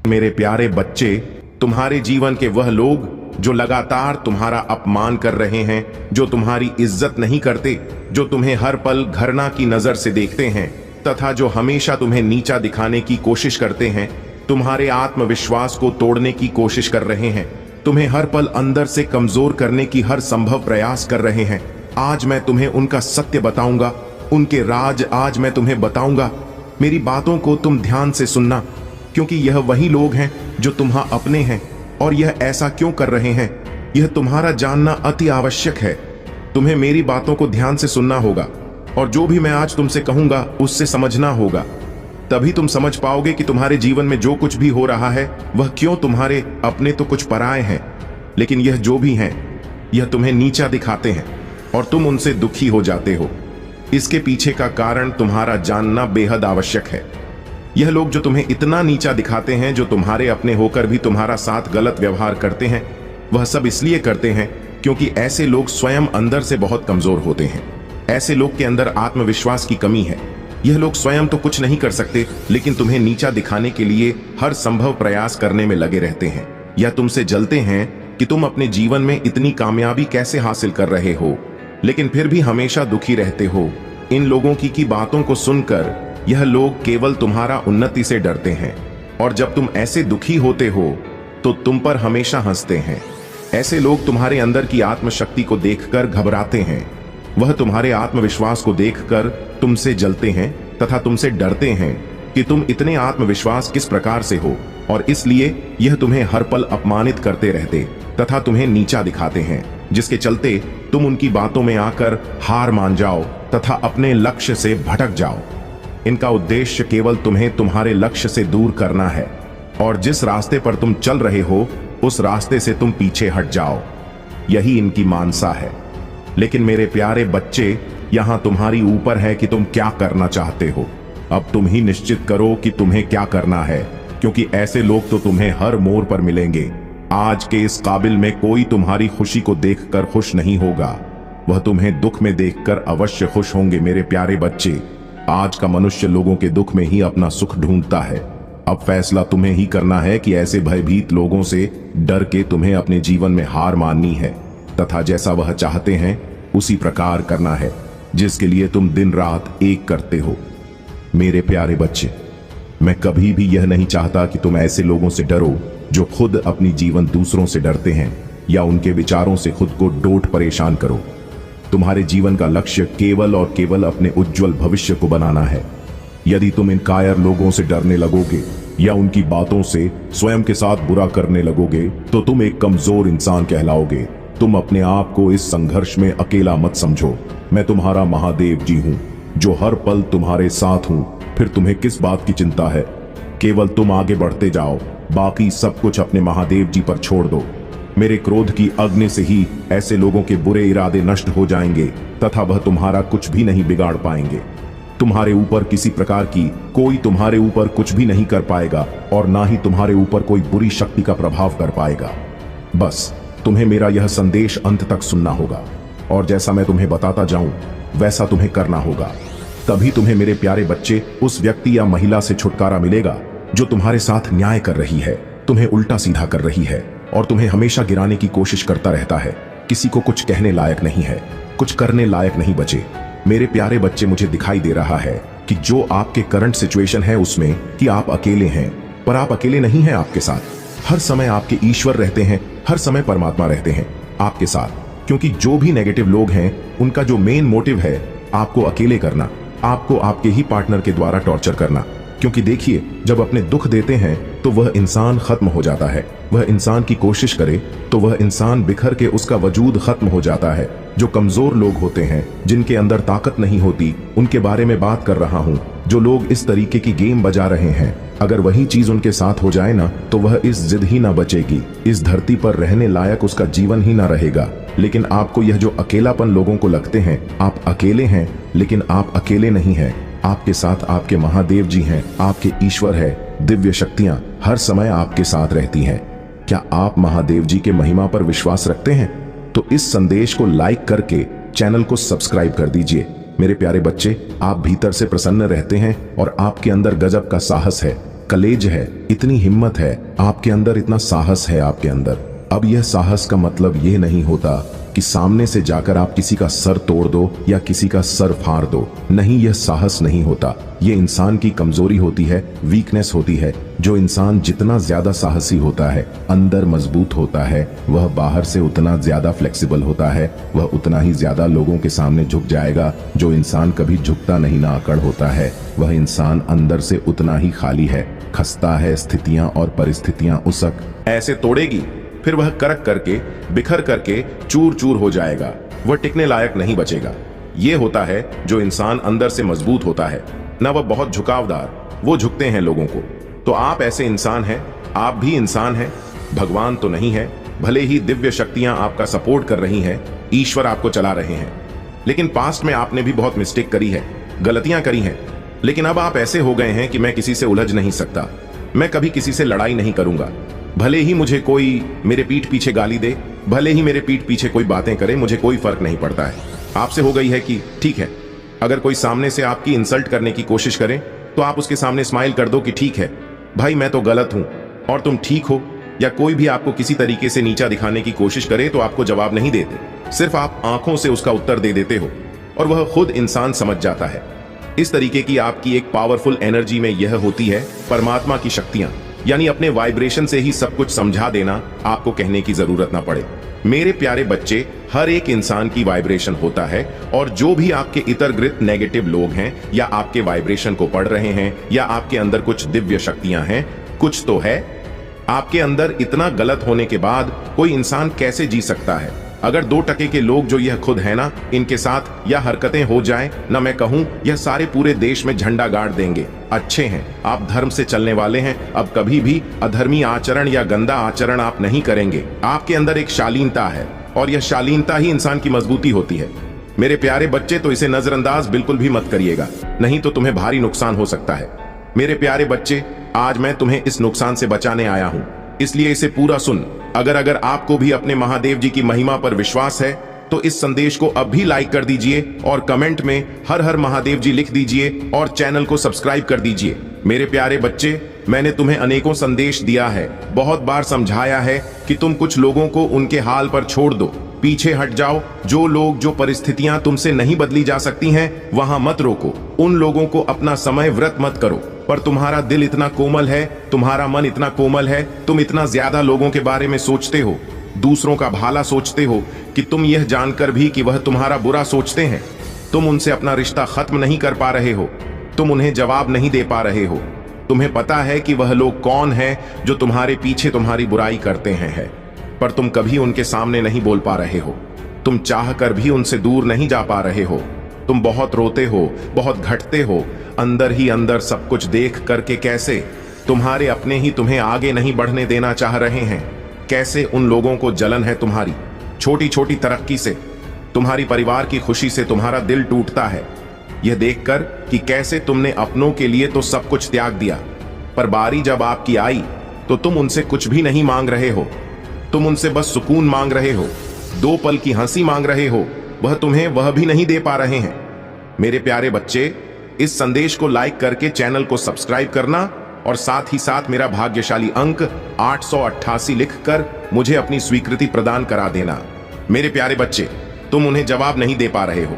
मेरे प्यारे बच्चे, तुम्हारे जीवन के वह लोग जो लगातार तुम्हारा अपमान कर रहे हैं, जो तुम्हारी इज्जत नहीं करते, जो तुम्हें हर पल घृणा की नजर से देखते हैं तथा जो हमेशा तुम्हें नीचा दिखाने की कोशिश करते हैं, तुम्हारे आत्मविश्वास को तोड़ने की कोशिश कर रहे हैं, तुम्हें हर पल अंदर से कमजोर करने की हर संभव प्रयास कर रहे हैं, आज मैं तुम्हें उनका सत्य बताऊंगा, उनके राज आज मैं तुम्हें बताऊंगा। मेरी बातों को तुम ध्यान से सुनना, क्योंकि यह वही लोग हैं जो तुम्हां अपने हैं। और यह ऐसा क्यों कर रहे हैं, यह तुम्हारा जानना अति आवश्यक है। तुम्हें मेरी बातों को ध्यान से सुनना होगा और जो भी मैं आज तुमसे कहूंगा उससे समझना होगा। तभी तुम समझ पाओगे कि तुम्हारे जीवन में जो कुछ भी हो रहा है वह क्यों तुम्हारे अपने तो कुछ पराए हैं, लेकिन यह जो भी हैं यह तुम्हें नीचा दिखाते हैं और तुम उनसे दुखी हो जाते हो। इसके पीछे का कारण तुम्हारा जानना बेहद आवश्यक है। यह लोग जो तुम्हें इतना नीचा दिखाते हैं, जो तुम्हारे अपने होकर भी तुम्हारा साथ गलत व्यवहार करते हैं, वह सब इसलिए करते हैं क्योंकि ऐसे लोग स्वयं अंदर से बहुत कमजोर होते हैं। ऐसे लोग के अंदर आत्मविश्वास की कमी है। यह लोग स्वयं तो कुछ नहीं कर सकते, लेकिन तुम्हें नीचा दिखाने के लिए हर संभव प्रयास करने में लगे रहते हैं। या तुमसे जलते हैं कि तुम अपने जीवन में इतनी कामयाबी कैसे हासिल कर रहे हो, लेकिन फिर भी हमेशा दुखी रहते हो। इन लोगों की बातों को सुनकर यह लोग केवल तुम्हारा उन्नति से डरते हैं, और जब तुम ऐसे दुखी होते हो तो तुम पर हमेशा हंसते हैं। ऐसे लोग तुम्हारे अंदर की आत्मशक्ति को देखकर घबराते हैं। वह तुम्हारे आत्मविश्वास को देखकर तुमसे जलते हैं तथा तुमसे डरते हैं कि तुम इतने आत्मविश्वास किस प्रकार से हो, और इसलिए यह तुम्हें हर पल अपमानित करते रहते तथा तुम्हें नीचा दिखाते हैं, जिसके चलते तुम उनकी बातों में आकर हार मान जाओ तथा अपने लक्ष्य से भटक जाओ। इनका उद्देश्य केवल तुम्हें तुम्हारे लक्ष्य से दूर करना है, और जिस रास्ते पर तुम चल रहे हो उस रास्ते से तुम पीछे हट जाओ। यही इनकी मानसा है। लेकिन मेरे प्यारे बच्चे, यहां तुम्हारी ऊपर है कि तुम क्या करना चाहते हो। अब तुम ही निश्चित करो कि तुम्हें क्या करना है, क्योंकि ऐसे लोग तो तुम्हें हर मोड़ पर मिलेंगे। आज के इस काबिल में कोई तुम्हारी खुशी को देखकर खुश नहीं होगा, वह तुम्हें दुख में देखकर अवश्य खुश होंगे। मेरे प्यारे बच्चे, आज का मनुष्य लोगों के दुख में ही अपना सुख ढूंढता है। अब फैसला तुम्हें ही करना है कि ऐसे भयभीत लोगों से डर के तुम्हें अपने जीवन में हार माननी है तथा जैसा वह चाहते हैं उसी प्रकार करना है, जिसके लिए तुम दिन रात एक करते हो। मेरे प्यारे बच्चे, मैं कभी भी यह नहीं चाहता कि तुम ऐसे लोगों से डरो जो खुद अपनी जीवन दूसरों से डरते हैं या उनके विचारों से खुद को डोट परेशान करो। तुम्हारे जीवन का लक्ष्य केवल और केवल अपने उज्जवल भविष्य को बनाना है। यदि तुम इन कायर लोगों से डरने लगोगे या उनकी बातों से स्वयं के साथ बुरा करने लगोगे तो तुम एक कमजोर इंसान कहलाओगे। तुम अपने आप को इस संघर्ष में अकेला मत समझो। मैं तुम्हारा महादेव जी हूँ जो हर पल तुम्हारे साथ हूँ। फिर तुम्हें किस बात की चिंता है? केवल तुम आगे बढ़ते जाओ, बाकी सब कुछ अपने महादेव जी पर छोड़ दो। मेरे क्रोध की अग्नि से ही ऐसे लोगों के बुरे इरादे नष्ट हो जाएंगे तथा वह तुम्हारा कुछ भी नहीं बिगाड़ पाएंगे। तुम्हारे ऊपर किसी प्रकार की कोई तुम्हारे ऊपर कुछ भी नहीं कर पाएगा और ना ही तुम्हारे ऊपर कोई बुरी शक्ति का प्रभाव कर पाएगा। बस तुम्हें मेरा यह संदेश अंत तक सुनना होगा, और जैसा मैं तुम्हें बताता जाऊं वैसा तुम्हें करना होगा। तभी तुम्हें मेरे प्यारे बच्चे उस व्यक्ति या महिला से छुटकारा मिलेगा जो तुम्हारे साथ न्याय कर रही है, तुम्हें उल्टा सीधा कर रही है और तुम्हें हमेशा गिराने की कोशिश करता रहता है। किसी को कुछ कहने लायक नहीं है, कुछ करने लायक नहीं बचे। मेरे प्यारे बच्चे, मुझे दिखाई दे रहा है कि जो आपके करंट सिचुएशन है उसमें कि आप अकेले हैं, पर आप अकेले नहीं हैं। आपके साथ हर समय आपके ईश्वर रहते हैं, हर समय परमात्मा रहते हैं आपके साथ। क्योंकि जो भी नेगेटिव लोग हैं उनका जो मेन मोटिव है आपको अकेले करना, आपको आपके ही पार्टनर के द्वारा टॉर्चर करना। क्योंकि देखिए, जब अपने दुख देते हैं तो वह इंसान खत्म हो जाता है। वह इंसान की कोशिश करे तो वह इंसान बिखर के उसका वजूद खत्म हो जाता है। जो कमजोर लोग होते हैं, जिनके अंदर ताकत नहीं होती, उनके बारे में बात कर रहा हूँ। जो लोग इस तरीके की गेम बजा रहे हैं, अगर वही चीज उनके साथ हो जाए ना तो वह इस जिद ही ना बचेगी, इस धरती पर रहने लायक उसका जीवन ही ना रहेगा। लेकिन आपको यह जो अकेलापन लोगों को लगते हैं, आप अकेले हैं, लेकिन आप अकेले नहीं हैं। आपके साथ आपके महादेव जी हैं, आपके ईश्वर है, दिव्य शक्तियां हर समय आपके साथ रहती हैं। क्या आप महादेव जी के महिमा पर विश्वास रखते हैं? तो इस संदेश को लाइक करके चैनल को सब्सक्राइब कर दीजिए। मेरे प्यारे बच्चे, आप भीतर से प्रसन्न रहते हैं और आपके अंदर गजब का साहस है। कलेज है, इतनी हिम्मत है आपके अंदर, इतना साहस है आपके अंदर। अब यह साहस का मतलब यह नहीं होता कि सामने से जाकर आप किसी का सर तोड़ दो या किसी का सर फाड़ दो। नहीं, यह साहस नहीं होता। यह इंसान की कमजोरी होती है, वीकनेस होती है। जो इंसान जितना ज्यादा साहसी होता है, अंदर मजबूत होता है, वह बाहर से उतना ज्यादा फ्लेक्सिबल होता है, वह उतना ही ज्यादा लोगों के सामने झुक जाएगा। जो इंसान कभी झुकता नहीं ना अकड़ होता है, वह इंसान अंदर से उतना ही खाली है, खस्ता है। स्थितियां और परिस्थितियां उसक ऐसे तोड़ेगी, फिर वह करक करके, बिखर करके चूर चूर हो जाएगा, वह टिकने लायक नहीं बचेगा। यह होता है जो इंसान अंदर से मजबूत होता है, ना वह बहुत झुकावदार, वो झुकते हैं लोगों को। तो आप ऐसे इंसान हैं, आप भी इंसान हैं, भगवान तो नहीं है। भले ही दिव्य शक्तियां आपका सपोर्ट कर रही हैं, ईश्वर आपको चला रहे हैं, लेकिन पास्ट में आपने भी बहुत मिस्टेक करी है, गलतियां करी हैं। लेकिन अब आप ऐसे हो गए हैं कि मैं किसी से उलझ नहीं सकता, मैं कभी किसी से लड़ाई नहीं करूंगा। भले ही मुझे कोई मेरे पीठ पीछे गाली दे, भले ही मेरे पीठ पीछे कोई बातें करे, मुझे कोई फर्क नहीं पड़ता है। आपसे हो गई है कि ठीक है, अगर कोई सामने से आपकी इंसल्ट करने की कोशिश करे तो आप उसके सामने स्माइल कर दो कि ठीक है भाई, मैं तो गलत हूं और तुम ठीक हो। या कोई भी आपको किसी तरीके से नीचा दिखाने की कोशिश करे तो आपको जवाब नहीं देते, सिर्फ आप आंखों से उसका उत्तर दे देते हो और वह खुद इंसान समझ जाता है। इस तरीके की आपकी एक पावरफुल एनर्जी में यह होती है परमात्मा की शक्तियां, यानी अपने वाइब्रेशन से ही सब कुछ समझा देना, आपको कहने की जरूरत ना पड़े। मेरे प्यारे बच्चे, हर एक इंसान की वाइब्रेशन होता है, और जो भी आपके इतरगृत नेगेटिव लोग हैं या आपके वाइब्रेशन को पढ़ रहे हैं या आपके अंदर कुछ दिव्य शक्तियां हैं, कुछ तो है आपके अंदर। इतना गलत होने के बाद कोई इंसान कैसे जी सकता है? अगर 2% के लोग जो यह खुद है ना, इनके साथ यह हरकतें हो जाएं ना, मैं कहूं यह सारे पूरे देश में झंडा गाड़ देंगे। अच्छे हैं, आप धर्म से चलने वाले हैं, अब कभी भी अधर्मी आचरण या गंदा आचरण आप नहीं करेंगे। आपके अंदर एक शालीनता है और यह शालीनता ही इंसान की मजबूती होती है। मेरे प्यारे बच्चे, तो इसे नजरअंदाज बिल्कुल भी मत करिएगा, नहीं तो तुम्हें भारी नुकसान हो सकता है। मेरे प्यारे बच्चे, आज मैं तुम्हें इस नुकसान से बचाने आया हूं, इसलिए इसे पूरा सुन। अगर आपको भी अपने महादेव जी की महिमा पर विश्वास है तो इस संदेश को अब भी लाइक कर दीजिए और कमेंट में हर हर महादेव जी लिख दीजिए और चैनल को सब्सक्राइब कर दीजिए। मेरे प्यारे बच्चे, मैंने तुम्हें अनेकों संदेश दिया है, बहुत बार समझाया है कि तुम कुछ लोगों को उनके हाल पर छोड़ दो, पीछे हट जाओ। जो लोग, जो परिस्थितियां तुमसे नहीं बदली जा सकती हैं, वहां मत रोको। उन लोगों को अपना समय व्रत मत करो। पर तुम्हारा दिल इतना कोमल है, तुम्हारा मन इतना कोमल है, तुम इतना ज्यादा लोगों के बारे में सोचते हो, दूसरों का भला सोचते हो, कि तुम यह जानकर भी कि वह तुम्हारा बुरा सोचते हैं, तुम उनसे अपना रिश्ता खत्म नहीं कर पा रहे हो, तुम उन्हें जवाब नहीं दे पा रहे हो। तुम्हें पता है कि वह लोग कौन हैं जो तुम्हारे पीछे तुम्हारी बुराई करते हैं, पर तुम कभी उनके सामने नहीं बोल पा रहे हो। तुम चाह कर भी उनसे दूर नहीं जा पा रहे हो। तुम बहुत रोते हो, बहुत घटते हो, अंदर ही अंदर सब कुछ देख करके कैसे तुम्हारे अपने ही तुम्हें आगे नहीं बढ़ने देना चाह रहे हैं। कैसे उन लोगों को जलन है तुम्हारी छोटी छोटी तरक्की से, तुम्हारी परिवार की खुशी से तुम्हारा दिल टूटता है यह देखकर कि कैसे तुमने अपनों के लिए तो सब कुछ त्याग दिया, पर बारी जब आपकी आई तो तुम उनसे कुछ भी नहीं मांग रहे हो। तुम उनसे बस सुकून मांग रहे हो, 2 पल की हंसी मांग रहे हो, वह तुम्हें वह भी नहीं दे पा रहे हैं। मेरे प्यारे बच्चे, इस संदेश को लाइक करके चैनल को सब्सक्राइब करना और साथ ही साथ मेरा भाग्यशाली अंक 888 लिखकर मुझे अपनी स्वीकृति प्रदान करा देना। मेरे प्यारे बच्चे, तुम उन्हें जवाब नहीं दे पा रहे हो,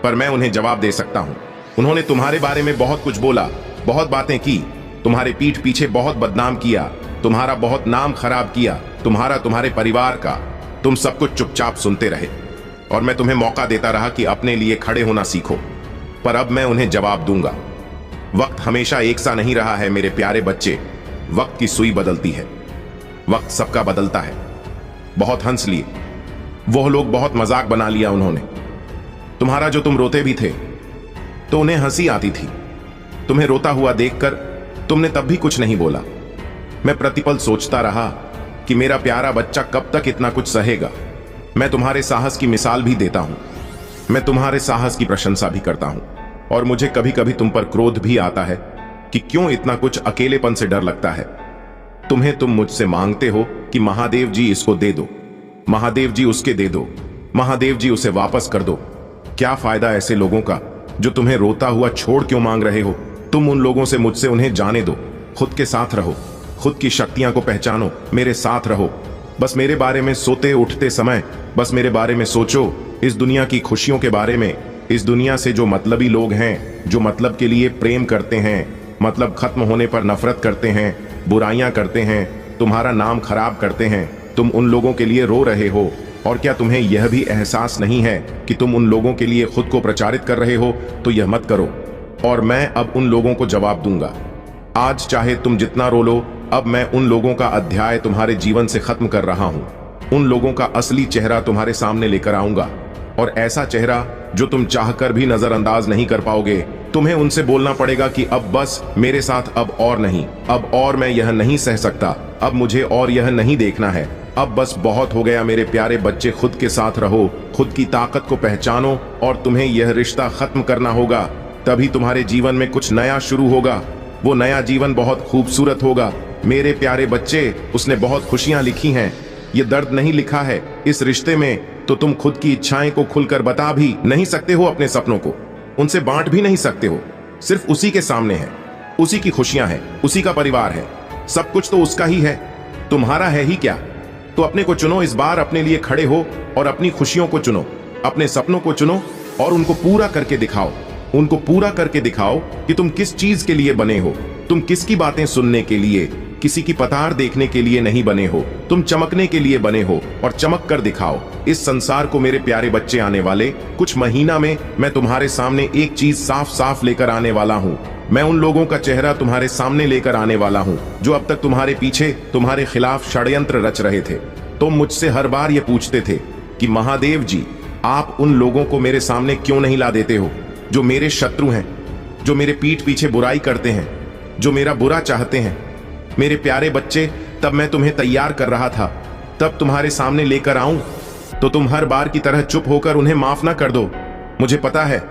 पर मैं उन्हें जवाब दे सकता हूं। उन्होंने तुम्हारे बारे में बहुत कुछ बोला, बहुत बातें की, तुम्हारे पीठ पीछे बहुत बदनाम किया, तुम्हारा बहुत नाम खराब किया, तुम्हारे परिवार का। तुम सब कुछ चुपचाप सुनते रहे और मैं तुम्हें मौका देता रहा कि अपने लिए खड़े होना सीखो, पर अब मैं उन्हें जवाब दूंगा। वक्त हमेशा एक सा नहीं रहा है मेरे प्यारे बच्चे, वक्त की सुई बदलती है, वक्त सबका बदलता है। बहुत हंस लिए वो लोग, बहुत मजाक बना लिया उन्होंने तुम्हारा। जो तुम रोते भी थे तो उन्हें हंसी आती थी, तुम्हें रोता हुआ देखकर तुमने तब भी कुछ नहीं बोला। मैं प्रतिपल सोचता रहा कि मेरा प्यारा बच्चा कब तक इतना कुछ सहेगा। मैं तुम्हारे साहस की मिसाल भी देता हूं, मैं तुम्हारे साहस की प्रशंसा भी करता हूं, और मुझे कभी कभी तुम पर क्रोध भी आता है कि क्यों इतना कुछ अकेलेपन से डर लगता है तुम्हें। तुम मुझसे मांगते हो कि महादेव जी इसको दे दो, महादेव जी उसके दे दो, महादेव जी उसे वापस कर दो। क्या फायदा ऐसे लोगों का जो तुम्हें रोता हुआ छोड़ क्यों मांग रहे हो? तुम उन लोगों से मुझसे उन्हें जाने दो, खुद के साथ रहो, खुद की शक्तियां को पहचानो, मेरे साथ रहो। बस मेरे बारे में सोते उठते समय बस मेरे बारे में सोचो, इस दुनिया की खुशियों के बारे में। इस दुनिया से जो मतलबी लोग हैं, जो मतलब के लिए प्रेम करते हैं, मतलब खत्म होने पर नफरत करते हैं, बुराइयां करते हैं, तुम्हारा नाम खराब करते हैं, तुम उन लोगों के लिए रो रहे हो। और क्या तुम्हें यह भी एहसास नहीं है कि तुम उन लोगों के लिए खुद को प्रचारित कर रहे हो? तो यह मत करो। और मैं अब उन लोगों को जवाब दूंगा। आज चाहे तुम जितना रो लो, अब मैं उन लोगों का अध्याय तुम्हारे जीवन से खत्म कर रहा हूं। उन लोगों का असली चेहरा तुम्हारे सामने लेकर आऊंगा, और ऐसा चेहरा जो तुम चाहकर भी नजरअंदाज नहीं कर पाओगे। तुम्हें उनसे बोलना पड़ेगा कि अब बस मेरे साथ, अब और नहीं, अब और मैं यह नहीं सह सकता, अब मुझे और यह नहीं देखना है, अब बस बहुत हो गया। मेरे प्यारे बच्चे, खुद के साथ रहो, खुद की ताकत को पहचानो, और तुम्हें यह रिश्ता खत्म करना होगा। तभी तुम्हारे जीवन में कुछ नया शुरू होगा। वो नया जीवन बहुत खूबसूरत होगा। मेरे प्यारे बच्चे, उसने बहुत खुशियां लिखी हैं, ये दर्द नहीं लिखा है। इस रिश्ते में तो तुम खुद की इच्छाएं को खुलकर बता भी नहीं सकते हो, अपने सपनों को उनसे बांट भी नहीं सकते हो। सिर्फ उसी के सामने है, उसी की खुशियां हैं, उसी का परिवार है, सब कुछ तो उसका ही है, तुम्हारा है ही क्या? तो अपने को चुनो, इस बार अपने लिए खड़े हो और अपनी खुशियों को चुनो, अपने सपनों को चुनो और उनको पूरा करके दिखाओ। उनको पूरा करके दिखाओ कि तुम किस चीज के लिए बने हो। तुम किसकी बातें सुनने के लिए, किसी की पतार देखने के लिए नहीं बने हो। तुम चमकने के लिए बने हो, और चमक कर दिखाओ इस संसार को। मेरे प्यारे बच्चे, आने वाले कुछ महीना में मैं तुम्हारे सामने एक चीज साफ साफ लेकर आने वाला हूँ। मैं उन लोगों का चेहरा तुम्हारे सामने लेकर आने वाला हूँ जो अब तक तुम्हारे पीछे, तुम्हारे खिलाफ षड्यंत्र रच रहे थे। तुम मुझसे हर बार ये पूछते थे कि महादेव जी, आप उन लोगों को मेरे सामने क्यों नहीं ला देते हो जो मेरे शत्रु हैं, जो मेरे पीठ पीछे बुराई करते हैं, जो मेरा बुरा चाहते हैं। मेरे प्यारे बच्चे, तब मैं तुम्हें तैयार कर रहा था, तब तुम्हारे सामने लेकर आऊं तो तुम हर बार की तरह चुप होकर उन्हें माफ ना कर दो। मुझे पता है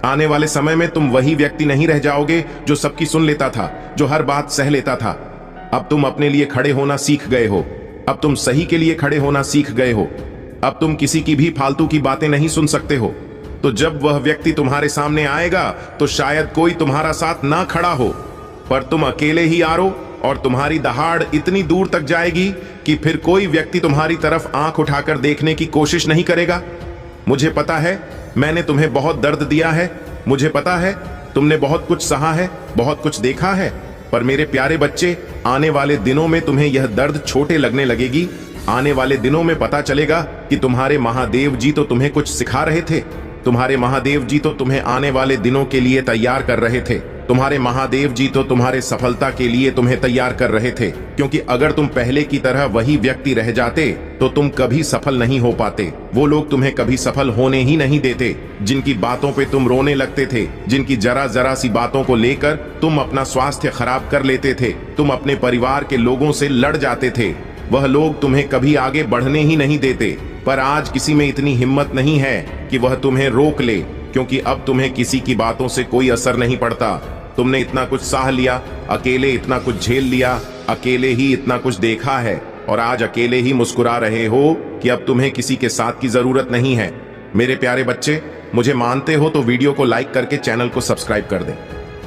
आने वाले समय में तुम वही व्यक्ति नहीं रह जाओगे जो सबकी सुन लेता था, जो हर बात सह लेता था। अब तुम अपने लिए खड़े होना सीख गए हो। अब तुम सही के लिए खड़े होना सीख गए हो। अब तुम किसी की भी फालतू की बातें नहीं सुन सकते हो। तो जब वह व्यक्ति तुम्हारे सामने आएगा तो शायद कोई तुम्हारा साथ ना खड़ा हो, पर तुम अकेले ही आ रो, और तुम्हारी दहाड़ इतनी दूर तक जाएगी कि फिर कोई व्यक्ति तुम्हारी तरफ आंख उठाकर देखने की कोशिश नहीं करेगा। मुझे पता है मैंने तुम्हें बहुत दर्द दिया है, मुझे पता है तुमने बहुत कुछ सहा है, बहुत कुछ देखा है, पर मेरे प्यारे बच्चे, आने वाले दिनों में तुम्हें यह दर्द छोटे लगने लगेगी। आने वाले दिनों में पता चलेगा कि तुम्हारे महादेव जी तो तुम्हें कुछ सिखा रहे थे, तुम्हारे महादेव जी तो तुम्हें आने वाले दिनों के लिए तैयार कर रहे थे, तुम्हारे महादेव जी तो तुम्हारे सफलता के लिए तुम्हें तैयार कर रहे थे। क्योंकि अगर तुम पहले की तरह वही व्यक्ति रह जाते तो तुम कभी सफल नहीं हो पाते। वो लोग तुम्हें कभी सफल होने ही नहीं देते, जिनकी बातों पे तुम रोने लगते थे, जिनकी जरा जरा सी बातों को लेकर तुम अपना स्वास्थ्य खराब कर लेते थे, तुम अपने परिवार के लोगों से लड़ जाते थे। वह लोग तुम्हें कभी आगे बढ़ने ही नहीं देते। पर आज किसी में इतनी हिम्मत नहीं है कि वह तुम्हें रोक ले, क्योंकि अब तुम्हें किसी की बातों से कोई असर नहीं पड़ता। तुमने इतना कुछ सह लिया, अकेले इतना कुछ झेल लिया, अकेले ही इतना कुछ देखा है, और आज अकेले ही मुस्कुरा रहे हो कि अब तुम्हें किसी के साथ की जरूरत नहीं है। मेरे प्यारे बच्चे, मुझे मानते हो तो वीडियो को लाइक करके चैनल को सब्सक्राइब कर दें,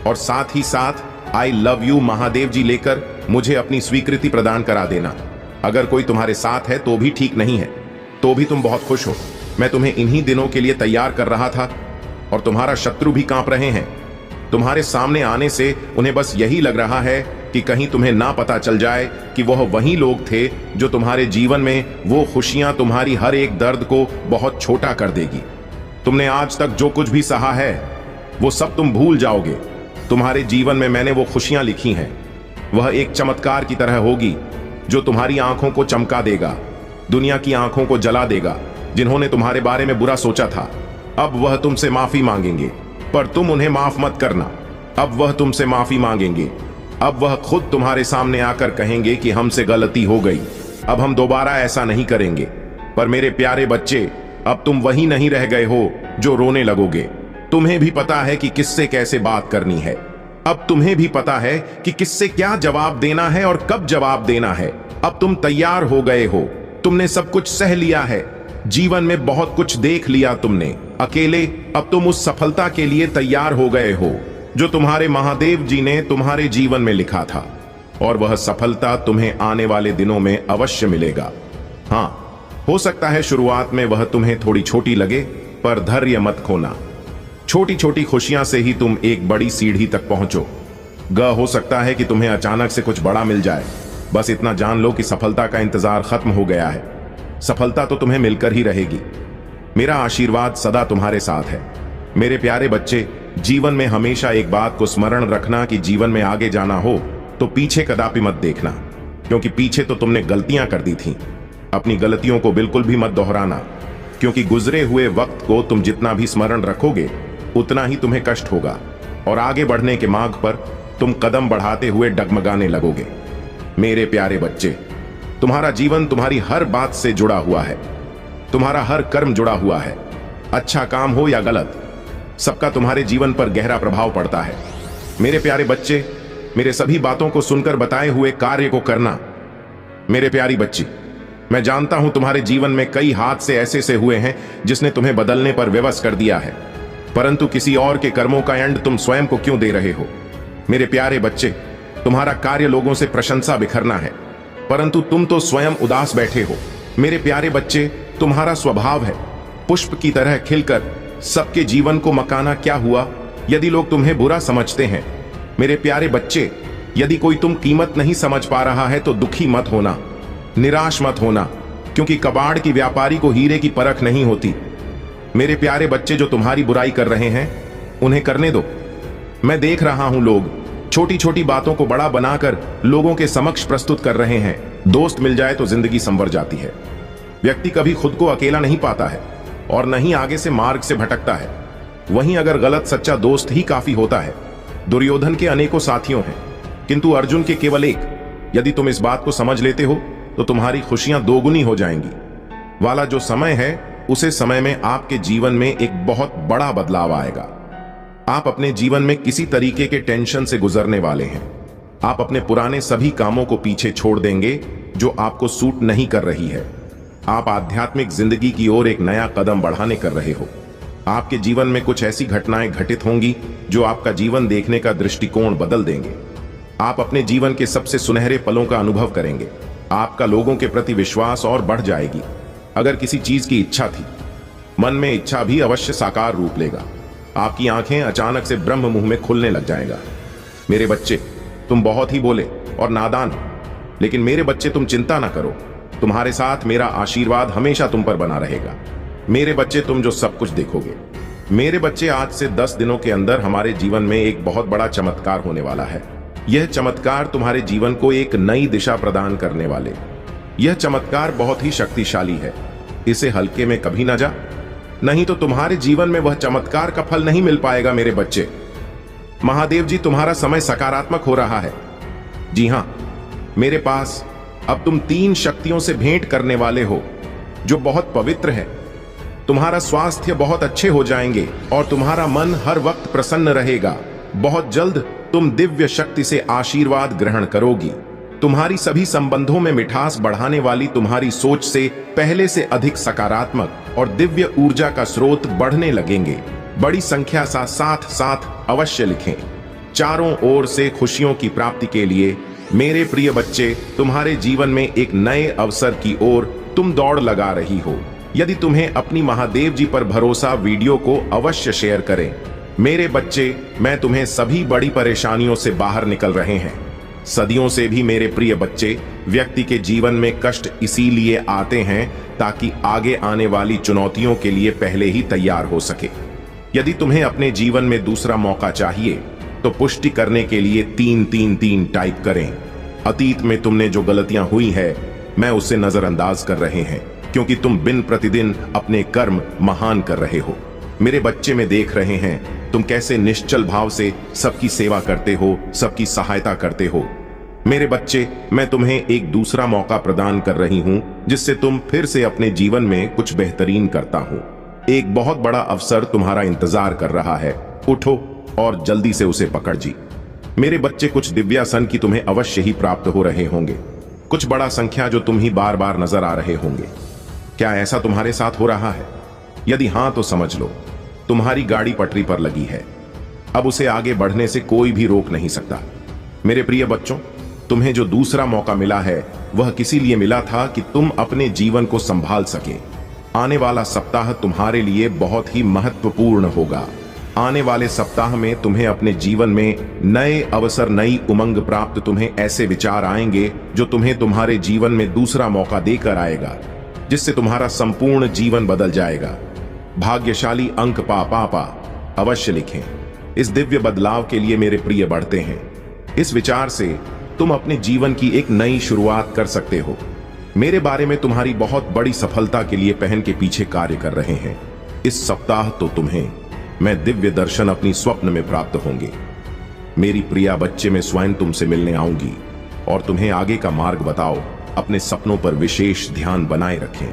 और साथ ही साथ आई लव यू महादेव जी लेकर मुझे अपनी स्वीकृति प्रदान करा देना। अगर कोई तुम्हारे साथ है तो भी ठीक नहीं है, तो भी तुम बहुत खुश हो। मैं तुम्हें इन्हीं दिनों के लिए तैयार कर रहा था, और तुम्हारा शत्रु भी कांप रहे हैं। तुम्हारे सामने आने से उन्हें बस यही लग रहा है कि कहीं तुम्हें ना पता चल जाए कि वह वही लोग थे जो तुम्हारे जीवन में वो खुशियां, तुम्हारी हर एक दर्द को बहुत छोटा कर देगी। तुमने आज तक जो कुछ भी सहा है वो सब तुम भूल जाओगे। तुम्हारे जीवन में मैंने वो खुशियां लिखी हैं, वह एक चमत्कार की तरह होगी जो तुम्हारी आंखों को चमका देगा, दुनिया की आंखों को जला देगा। जिन्होंने तुम्हारे बारे में बुरा सोचा था, अब वह तुमसे माफी मांगेंगे, पर तुम उन्हें माफ मत करना। अब वह तुमसे माफी मांगेंगे, अब वह खुद तुम्हारे सामने आकर कहेंगे कि हमसे गलती हो गई, अब हम दोबारा ऐसा नहीं करेंगे। पर मेरे प्यारे बच्चे, अब तुम वही नहीं रह गए हो जो रोने लगोगे। तुम्हें भी पता है कि किससे कैसे बात करनी है। अब तुम्हें भी पता है कि किससे क्या जवाब देना है और कब जवाब देना है। अब तुम तैयार हो गए हो, तुमने सब कुछ सह लिया है, जीवन में बहुत कुछ देख लिया तुमने अकेले। अब तुम उस सफलता के लिए तैयार हो गए हो जो तुम्हारे महादेव जी ने तुम्हारे जीवन में लिखा था। और वह सफलता तुम्हें आने वाले दिनों में अवश्य मिलेगा। हाँ, हो सकता है शुरुआत में वह तुम्हें थोड़ी छोटी लगे, पर धैर्य मत खोना। छोटी छोटी खुशियां से ही तुम एक बड़ी सीढ़ी तक पहुंचो। हो सकता है कि तुम्हें अचानक से कुछ बड़ा मिल जाए। बस इतना जान लो कि सफलता का इंतजार खत्म हो गया है। सफलता तो तुम्हें मिलकर ही रहेगी। मेरा आशीर्वाद सदा तुम्हारे साथ है। मेरे प्यारे बच्चे, जीवन में हमेशा एक बात को स्मरण रखना कि जीवन में आगे जाना हो तो पीछे कदापि मत देखना, क्योंकि पीछे तो तुमने गलतियां कर दी थीं। अपनी गलतियों को बिल्कुल भी मत दोहराना, क्योंकि गुजरे हुए वक्त को तुम जितना भी स्मरण रखोगे उतना ही तुम्हें कष्ट होगा और आगे बढ़ने के मार्ग पर तुम कदम बढ़ाते हुए डगमगाने लगोगे। मेरे प्यारे बच्चे, तुम्हारा जीवन तुम्हारी हर बात से जुड़ा हुआ है। तुम्हारा हर कर्म जुड़ा हुआ है। अच्छा काम हो या गलत, सबका तुम्हारे जीवन पर गहरा प्रभाव पड़ता है। मेरे प्यारे बच्चे, मेरे सभी बातों को सुनकर बताए हुए कार्य को करना। मेरे प्यारी बच्ची, मैं जानता हूं तुम्हारे जीवन में कई हादसे ऐसे से हुए हैं जिसने तुम्हें बदलने पर विवश कर दिया है, परंतु किसी और के कर्मों का एंड तुम स्वयं को क्यों दे रहे हो? मेरे प्यारे बच्चे, तुम्हारा कार्य लोगों से प्रशंसा बिखरना है, परंतु तुम तो स्वयं उदास बैठे हो। मेरे प्यारे बच्चे, तुम्हारा स्वभाव है पुष्प की तरह खिलकर सबके जीवन को मकाना। क्या हुआ यदि लोग तुम्हें बुरा समझते हैं? मेरे प्यारे बच्चे, यदि कोई तुम कीमत नहीं समझ पा रहा है तो दुखी मत होना, निराश मत होना, क्योंकि कबाड़ की व्यापारी को हीरे की परख नहीं होती। मेरे प्यारे बच्चे, जो तुम्हारी बुराई कर रहे हैं उन्हें करने दो। मैं देख रहा हूं लोग छोटी छोटी बातों को बड़ा बनाकर लोगों के समक्ष प्रस्तुत कर रहे हैं। दोस्त मिल जाए तो जिंदगी संवर जाती है। व्यक्ति कभी खुद को अकेला नहीं पाता है और न ही आगे से मार्ग से भटकता है। वहीं अगर गलत सच्चा दोस्त ही काफी होता है। दुर्योधन के अनेकों साथियों हैं, किंतु अर्जुन के केवल एक। यदि तुम इस बात को समझ लेते हो तो तुम्हारी खुशियां दोगुनी हो जाएंगी। वाला जो समय है, उसे समय में आपके जीवन में एक बहुत बड़ा बदलाव आएगा। आप अपने जीवन में किसी तरीके के टेंशन से गुजरने वाले हैं। आप अपने पुराने सभी कामों को पीछे छोड़ देंगे जो आपको सूट नहीं कर रही है। आप आध्यात्मिक जिंदगी की ओर एक नया कदम बढ़ाने कर रहे हो। आपके जीवन में कुछ ऐसी घटनाएं घटित होंगी जो आपका जीवन देखने का दृष्टिकोण बदल देंगे। आप अपने जीवन के सबसे सुनहरे पलों का अनुभव करेंगे। आपका लोगों के प्रति विश्वास और बढ़ जाएगी। अगर किसी चीज की इच्छा थी, मन में इच्छा भी अवश्य साकार रूप लेगा। आपकी आंखें अचानक से ब्रह्म मुंह में खुलने लग जाएगा। मेरे बच्चे, तुम बहुत ही बोले और नादान हो, लेकिन मेरे बच्चे तुम चिंता ना करो। तुम्हारे साथ मेरा आशीर्वाद हमेशा तुम पर बना रहेगा। मेरे बच्चे, तुम जो सब कुछ देखोगे। मेरे बच्चे, आज से 10 दिनों के अंदर हमारे जीवन में एक बहुत बड़ा चमत्कार होने वाला है। यह चमत्कार तुम्हारे जीवन को एक नई दिशा प्रदान करने वाले। यह चमत्कार बहुत ही शक्तिशाली है। इसे हल्के में कभी ना जा, नहीं तो तुम्हारे जीवन में वह चमत्कार का फल नहीं मिल पाएगा। मेरे बच्चे, महादेव जी, तुम्हारा समय सकारात्मक हो रहा है। जी हां, मेरे पास अब तुम 3 शक्तियों से भेंट करने वाले हो जो बहुत पवित्र है। तुम्हारा स्वास्थ्य बहुत अच्छे हो जाएंगे और तुम्हारा मन हर वक्त प्रसन्न रहेगा। बहुत जल्द तुम दिव्य शक्ति से आशीर्वाद ग्रहण करोगी। तुम्हारी सभी संबंधों में मिठास बढ़ाने वाली तुम्हारी सोच से पहले से अधिक सकारात्मक और दिव्य ऊर्जा का स्रोत बढ़ने लगेंगे। बड़ी संख्या सा साथ साथ अवश्य लिखें। चारों ओर से खुशियों की प्राप्ति के लिए मेरे प्रिय बच्चे, तुम्हारे जीवन में एक नए अवसर की ओर तुम दौड़ लगा रही हो। यदि तुम्हें अपनी महादेव जी पर भरोसा, वीडियो को अवश्य शेयर करें। मेरे बच्चे, मैं तुम्हें सभी बड़ी परेशानियों से बाहर निकल रहे हैं। सदियों से भी मेरे प्रिय बच्चे, व्यक्ति के जीवन में कष्ट इसीलिए आते हैं ताकि आगे आने वाली चुनौतियों के लिए पहले ही तैयार हो सके। यदि तुम्हें अपने जीवन में दूसरा मौका चाहिए तो पुष्टि करने के लिए 333 टाइप करें। अतीत में तुमने जो गलतियां हुई है, मैं उसे नजरअंदाज कर रहे हैं, क्योंकि तुम दिन प्रतिदिन अपने कर्म महान कर रहे हो। मेरे बच्चे, में देख रहे हैं तुम कैसे निश्चल भाव से सबकी सेवा करते हो, सबकी सहायता करते हो। मेरे बच्चे, मैं तुम्हें एक दूसरा मौका प्रदान कर रही हूं जिससे तुम फिर से अपने जीवन में कुछ बेहतरीन करता हूं। एक बहुत बड़ा अवसर तुम्हारा इंतजार कर रहा है। उठो और जल्दी से उसे पकड़ जी। मेरे बच्चे, कुछ दिव्यासन की तुम्हें अवश्य ही प्राप्त हो रहे होंगे। कुछ बड़ा संख्या जो तुम ही बार बार नजर आ रहे होंगे। क्या ऐसा तुम्हारे साथ हो रहा है? यदि हां तो समझ लो तुम्हारी गाड़ी पटरी पर लगी है। अब उसे आगे बढ़ने से कोई भी रोक नहीं सकता। मेरे प्रिय बच्चों, तुम्हें जो दूसरा मौका मिला है वह किसी लिए मिला था कि तुम अपने जीवन को संभाल सके। आने वाला सप्ताह तुम्हारे लिए बहुत ही महत्वपूर्ण होगा। आने वाले सप्ताह में तुम्हें अपने जीवन में नए अवसर, नई उमंग प्राप्त, तुम्हें ऐसे विचार आएंगे जो तुम्हें तुम्हारे जीवन में दूसरा मौका देकर आएगा, जिससे तुम्हारा संपूर्ण जीवन बदल जाएगा। भाग्यशाली अंक पा अवश्य लिखें। इस दिव्य बदलाव के लिए मेरे प्रिय बढ़ते हैं। इस विचार से तुम अपने जीवन की एक नई शुरुआत कर सकते हो। मेरे बारे में तुम्हारी बहुत बड़ी सफलता के लिए पहन के पीछे कार्य कर रहे हैं। इस सप्ताह तो तुम्हें मैं दिव्य दर्शन अपनी स्वप्न में प्राप्त होंगे। मेरी प्रिया बच्चे, मैं स्वयं तुमसे मिलने आऊंगी और तुम्हें आगे का मार्ग बताओ। अपने सपनों पर विशेष ध्यान बनाए रखें,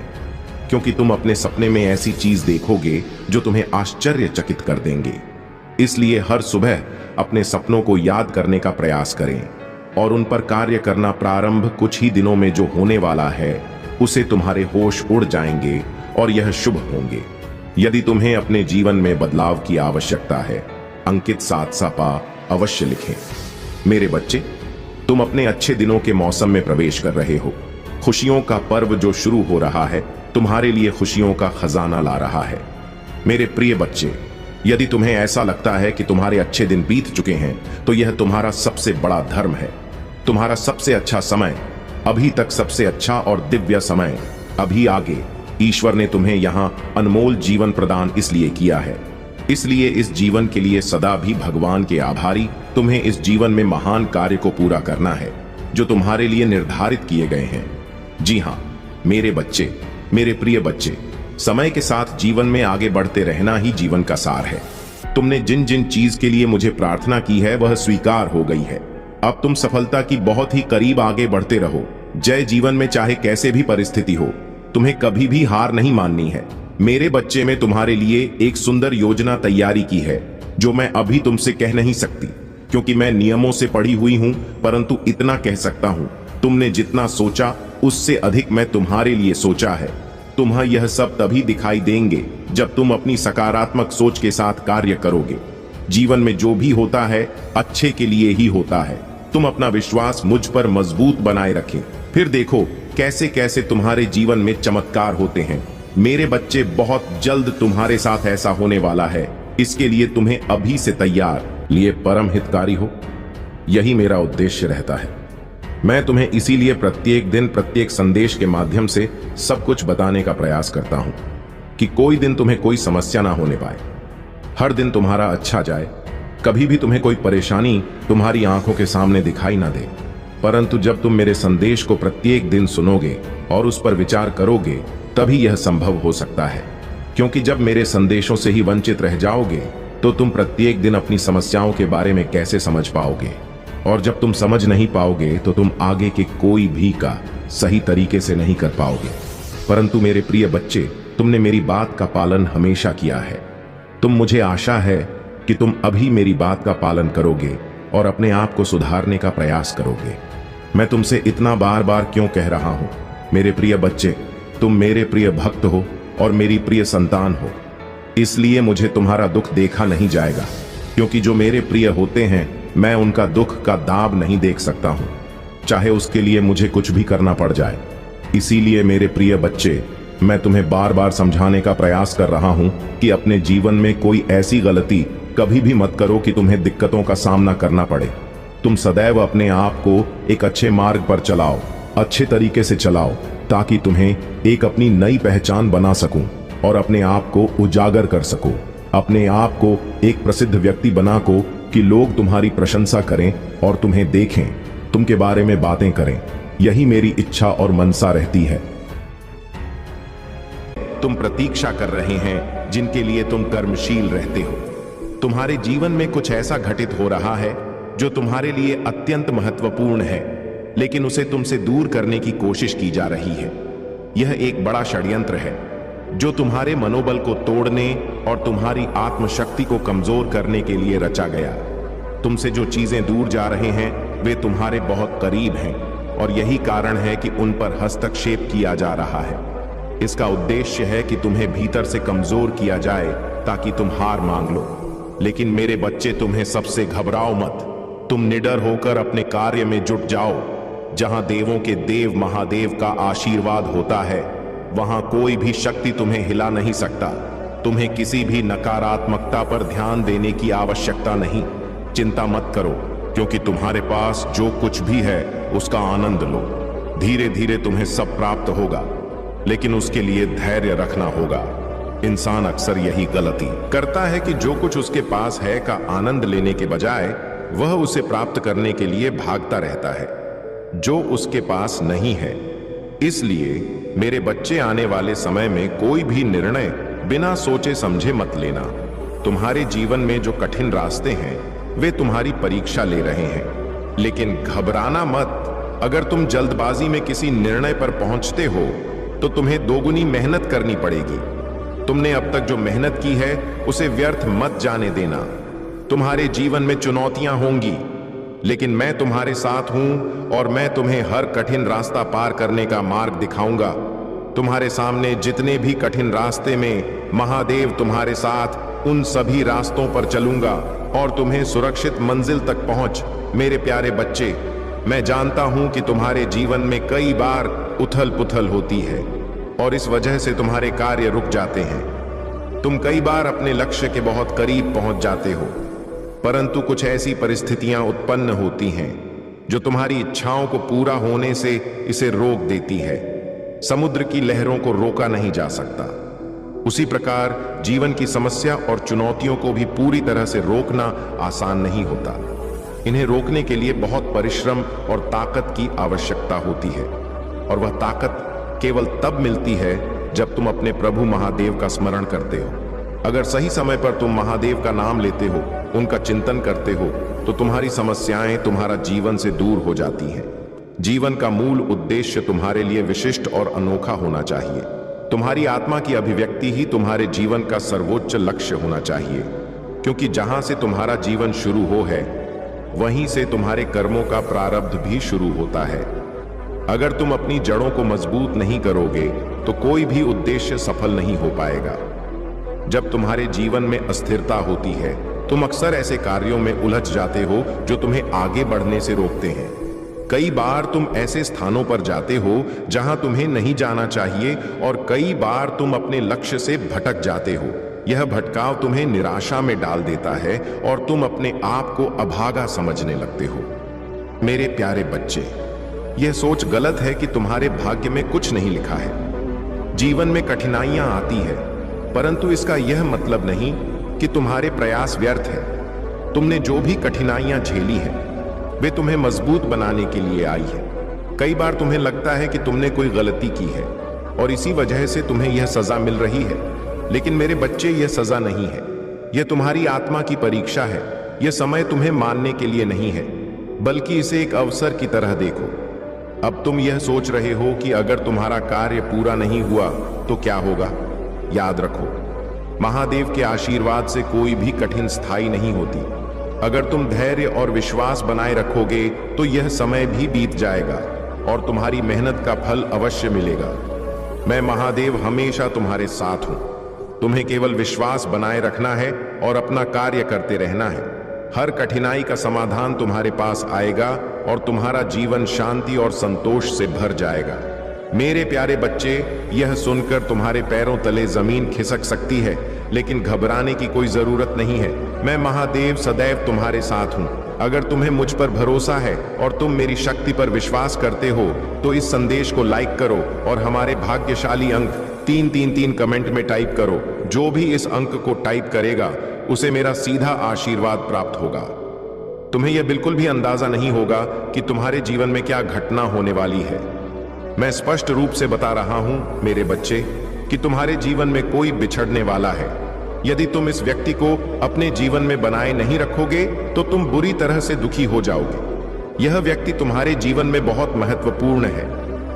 क्योंकि तुम अपने सपने में ऐसी चीज देखोगे जो तुम्हें आश्चर्यचकित कर देंगे। इसलिए हर सुबह अपने सपनों को याद करने का प्रयास करें और उन पर कार्य करना प्रारंभ कुछ ही दिनों में जो होने वाला है उसे तुम्हारे होश उड़ जाएंगे और यह शुभ होंगे। यदि तुम्हें अपने जीवन में बदलाव की आवश्यकता है, अंकित 7 सपा अवश्य लिखें। मेरे बच्चे, तुम अपने अच्छे दिनों के मौसम में प्रवेश कर रहे हो। खुशियों का पर्व जो शुरू हो रहा है तुम्हारे लिए खुशियों का खजाना ला रहा है। मेरे प्रिय बच्चे, यदि तुम्हें ऐसा लगता है कि तुम्हारे अच्छे दिन बीत चुके हैं तो यह तुम्हारा सबसे बड़ा धर्म है। तुम्हारा सबसे अच्छा समय, अभी तक सबसे अच्छा और दिव्य समय अभी आगे। ईश्वर ने तुम्हें यहां अनमोल जीवन प्रदान इसलिए किया है। इसलिए इस जीवन के लिए सदा भी भगवान के आभारी। तुम्हें इस जीवन में महान कार्य को पूरा करना है जो तुम्हारे लिए निर्धारित किए गए हैं। जी हां मेरे बच्चे, मेरे प्रिय बच्चे, समय के साथ जीवन में आगे बढ़ते रहना ही जीवन का सार है। तुमने जिन जिन चीज के लिए मुझे प्रार्थना की है वह स्वीकार हो गई है। अब तुम सफलता की बहुत ही करीब आगे बढ़ते रहो। जय जीवन में चाहे कैसे भी परिस्थिति हो, तुम्हें कभी भी हार नहीं माननी है। मेरे बच्चे, में तुम्हारे लिए एक सुंदर योजना तैयारी की है जो मैं अभी तुमसे कह नहीं सकती, क्योंकि मैं नियमों से पढ़ी हुई हूं, परंतु इतना कह सकता हूं, तुमने जितना सोचा उससे अधिक मैं तुम्हारे लिए सोचा है। तुम्हें यह सब तभी दिखाई देंगे जब तुम अपनी सकारात्मक सोच के साथ कार्य करोगे। जीवन में जो भी होता है अच्छे के लिए ही होता है। तुम अपना विश्वास मुझ पर मजबूत बनाए रखें, फिर देखो कैसे कैसे तुम्हारे जीवन में चमत्कार होते हैं। मेरे बच्चे, बहुत जल्द तुम्हारे साथ ऐसा होने वाला है। इसके लिए तुम्हें अभी से तैयार लिए परम हितकारी हो, यही मेरा उद्देश्य रहता है। मैं तुम्हें इसीलिए प्रत्येक दिन प्रत्येक संदेश के माध्यम से सब कुछ बताने का प्रयास करता हूं कि कोई दिन तुम्हें कोई समस्या ना होने पाए। हर दिन तुम्हारा अच्छा जाए। कभी भी तुम्हें कोई परेशानी तुम्हारी आंखों के सामने दिखाई ना दे। परंतु जब तुम मेरे संदेश को प्रत्येक दिन सुनोगे और उस पर विचार करोगे तभी यह संभव हो सकता है, क्योंकि जब मेरे संदेशों से ही वंचित रह जाओगे तो तुम प्रत्येक दिन अपनी समस्याओं के बारे में कैसे समझ पाओगे, और जब तुम समझ नहीं पाओगे तो तुम आगे के कोई भी का सही तरीके से नहीं कर पाओगे। परंतु मेरे प्रिय बच्चे, तुमने मेरी बात का पालन हमेशा किया है। मुझे आशा है कि तुम अभी मेरी बात का पालन करोगे और अपने आप को सुधारने का प्रयास करोगे। मैं तुमसे इतना बार बार क्यों कह रहा हूं? मेरे प्रिय बच्चे, तुम मेरे प्रिय भक्त हो और मेरी प्रिय संतान हो, इसलिए मुझे तुम्हारा दुख देखा नहीं जाएगा, क्योंकि जो मेरे प्रिय होते हैं मैं उनका दुख का दाब नहीं देख सकता हूं, चाहे उसके लिए मुझे कुछ भी करना पड़ जाए। इसीलिए मेरे प्रिय बच्चे, मैं तुम्हें बार बार समझाने का प्रयास कर रहा हूं कि अपने जीवन में कोई ऐसी गलती कभी भी मत करो कि तुम्हें दिक्कतों का सामना करना पड़े। तुम सदैव अपने आप को एक अच्छे मार्ग पर चलाओ, अच्छे तरीके से चलाओ, ताकि तुम्हें एक अपनी नई पहचान बना सकूं और अपने आप को उजागर कर सकूं। अपने आप को एक प्रसिद्ध व्यक्ति बना को कि लोग तुम्हारी प्रशंसा करें और तुम्हें देखें, तुम के बारे में बातें करें। यही मेरी इच्छा और मनसा रहती है। तुम प्रतीक्षा कर रहे हैं जिनके लिए तुम कर्मशील रहते हो। तुम्हारे जीवन में कुछ ऐसा घटित हो रहा है जो तुम्हारे लिए अत्यंत महत्वपूर्ण है, लेकिन उसे तुमसे दूर करने की कोशिश की जा रही है। यह एक बड़ा षड्यंत्र है जो तुम्हारे मनोबल को तोड़ने और तुम्हारी आत्मशक्ति को कमजोर करने के लिए रचा गया। तुमसे जो चीजें दूर जा रहे हैं वे तुम्हारे बहुत करीब हैं, और यही कारण है कि उन पर हस्तक्षेप किया जा रहा है। इसका उद्देश्य है कि तुम्हें भीतर से कमजोर किया जाए ताकि तुम हार मान लो। लेकिन मेरे बच्चे, तुम्हें सबसे घबराओ मत। तुम निडर होकर अपने कार्य में जुट जाओ। जहां देवों के देव महादेव का आशीर्वाद होता है, वहां कोई भी शक्ति तुम्हें हिला नहीं सकता। तुम्हें किसी भी नकारात्मकता पर ध्यान देने की आवश्यकता नहीं। चिंता मत करो, क्योंकि तुम्हारे पास जो कुछ भी है उसका आनंद लो। धीरे धीरे तुम्हें सब प्राप्त होगा, लेकिन उसके लिए धैर्य रखना होगा। इंसान अक्सर यही गलती करता है कि जो कुछ उसके पास है का आनंद लेने के बजाय वह उसे प्राप्त करने के लिए भागता रहता है जो उसके पास नहीं है। इसलिए मेरे बच्चे, आने वाले समय में कोई भी निर्णय बिना सोचे समझे मत लेना। तुम्हारे जीवन में जो कठिन रास्ते हैं वे तुम्हारी परीक्षा ले रहे हैं, लेकिन घबराना मत। अगर तुम जल्दबाजी में किसी निर्णय पर पहुंचते हो तो तुम्हें दोगुनी मेहनत करनी पड़ेगी। तुमने अब तक जो मेहनत की है उसे व्यर्थ मत जाने देना। तुम्हारे जीवन में चुनौतियां होंगी, लेकिन मैं तुम्हारे साथ हूं और मैं तुम्हें हर कठिन रास्ता पार करने का मार्ग दिखाऊंगा। तुम्हारे सामने जितने भी कठिन रास्ते में महादेव तुम्हारे साथ, उन सभी रास्तों पर चलूंगा और तुम्हें सुरक्षित मंजिल तक पहुंच। मेरे प्यारे बच्चे, मैं जानता हूं कि तुम्हारे जीवन में कई बार उथल पुथल होती है और इस वजह से तुम्हारे कार्य रुक जाते हैं। तुम कई बार अपने लक्ष्य के बहुत करीब पहुंच जाते हो, परंतु कुछ ऐसी परिस्थितियां उत्पन्न होती हैं जो तुम्हारी इच्छाओं को पूरा होने से इसे रोक देती है। समुद्र की लहरों को रोका नहीं जा सकता, उसी प्रकार जीवन की समस्या और चुनौतियों को भी पूरी तरह से रोकना आसान नहीं होता। इन्हें रोकने के लिए बहुत परिश्रम और ताकत की आवश्यकता होती है, और वह ताकत केवल तब मिलती है जब तुम अपने प्रभु महादेव का स्मरण करते हो। अगर सही समय पर तुम महादेव का नाम लेते हो, उनका चिंतन करते हो, तो तुम्हारी समस्याएं तुम्हारा जीवन से दूर हो जाती हैं। जीवन का मूल उद्देश्य तुम्हारे लिए विशिष्ट और अनोखा होना चाहिए। तुम्हारी आत्मा की अभिव्यक्ति ही तुम्हारे जीवन का सर्वोच्च लक्ष्य होना चाहिए, क्योंकि जहां से तुम्हारा जीवन शुरू हो है, वहीं से तुम्हारे कर्मों का प्रारब्ध भी शुरू होता है। अगर तुम अपनी जड़ों को मजबूत नहीं करोगे तो कोई भी उद्देश्य सफल नहीं हो पाएगा। जब तुम्हारे जीवन में अस्थिरता होती है, तुम अक्सर ऐसे कार्यों में उलझ जाते हो जो तुम्हें आगे बढ़ने से रोकते हैं। कई बार तुम ऐसे स्थानों पर जाते हो जहां तुम्हें नहीं जाना चाहिए, और कई बार तुम अपने लक्ष्य से भटक जाते हो। यह भटकाव तुम्हें निराशा में डाल देता है और तुम अपने आप को अभागा समझने लगते हो। मेरे प्यारे बच्चे, यह सोच गलत है कि तुम्हारे भाग्य में कुछ नहीं लिखा है। जीवन में कठिनाइयां आती है, परंतु इसका यह मतलब नहीं कि तुम्हारे प्रयास व्यर्थ है। तुमने जो भी कठिनाइयां झेली है वे तुम्हें मजबूत बनाने के लिए आई है। कई बार तुम्हें लगता है कि तुमने कोई गलती की है और इसी वजह से तुम्हें यह सजा मिल रही है, लेकिन मेरे बच्चे, यह सजा नहीं है। यह तुम्हारी आत्मा की परीक्षा है। यह समय तुम्हें मानने के लिए नहीं है, बल्कि इसे एक अवसर की तरह देखो। अब तुम यह सोच रहे हो कि अगर तुम्हारा कार्य पूरा नहीं हुआ तो क्या होगा। याद रखो, महादेव के आशीर्वाद से कोई भी कठिन स्थायी नहीं होती। अगर तुम धैर्य और विश्वास बनाए रखोगे तो यह समय भी बीत जाएगा और तुम्हारी मेहनत का फल अवश्य मिलेगा। मैं महादेव हमेशा तुम्हारे साथ हूं। तुम्हें केवल विश्वास बनाए रखना है और अपना कार्य करते रहना है। हर कठिनाई का समाधान तुम्हारे पास आएगा और तुम्हारा जीवन शांति और संतोष से भर जाएगा। मेरे प्यारे बच्चे, यह सुनकर तुम्हारे पैरों तले जमीन खिसक सकती है, लेकिन घबराने की कोई जरूरत नहीं है। मैं महादेव सदैव तुम्हारे साथ हूं। अगर तुम्हें मुझ पर भरोसा है और तुम मेरी शक्ति पर विश्वास करते हो तो इस संदेश को लाइक करो और हमारे भाग्यशाली अंक 333 कमेंट में टाइप करो। जो भी इस अंक को टाइप करेगा उसे मेरा सीधा आशीर्वाद प्राप्त होगा। तुम्हें यह बिल्कुल भी अंदाजा नहीं होगा कि तुम्हारे जीवन में क्या घटना होने वाली है। मैं स्पष्ट रूप से बता रहा हूं मेरे बच्चे कि तुम्हारे जीवन में कोई बिछड़ने वाला है। यदि तुम इस व्यक्ति को अपने जीवन में बनाए नहीं रखोगे तो तुम बुरी तरह से दुखी हो जाओगे। यह व्यक्ति तुम्हारे जीवन में बहुत महत्वपूर्ण है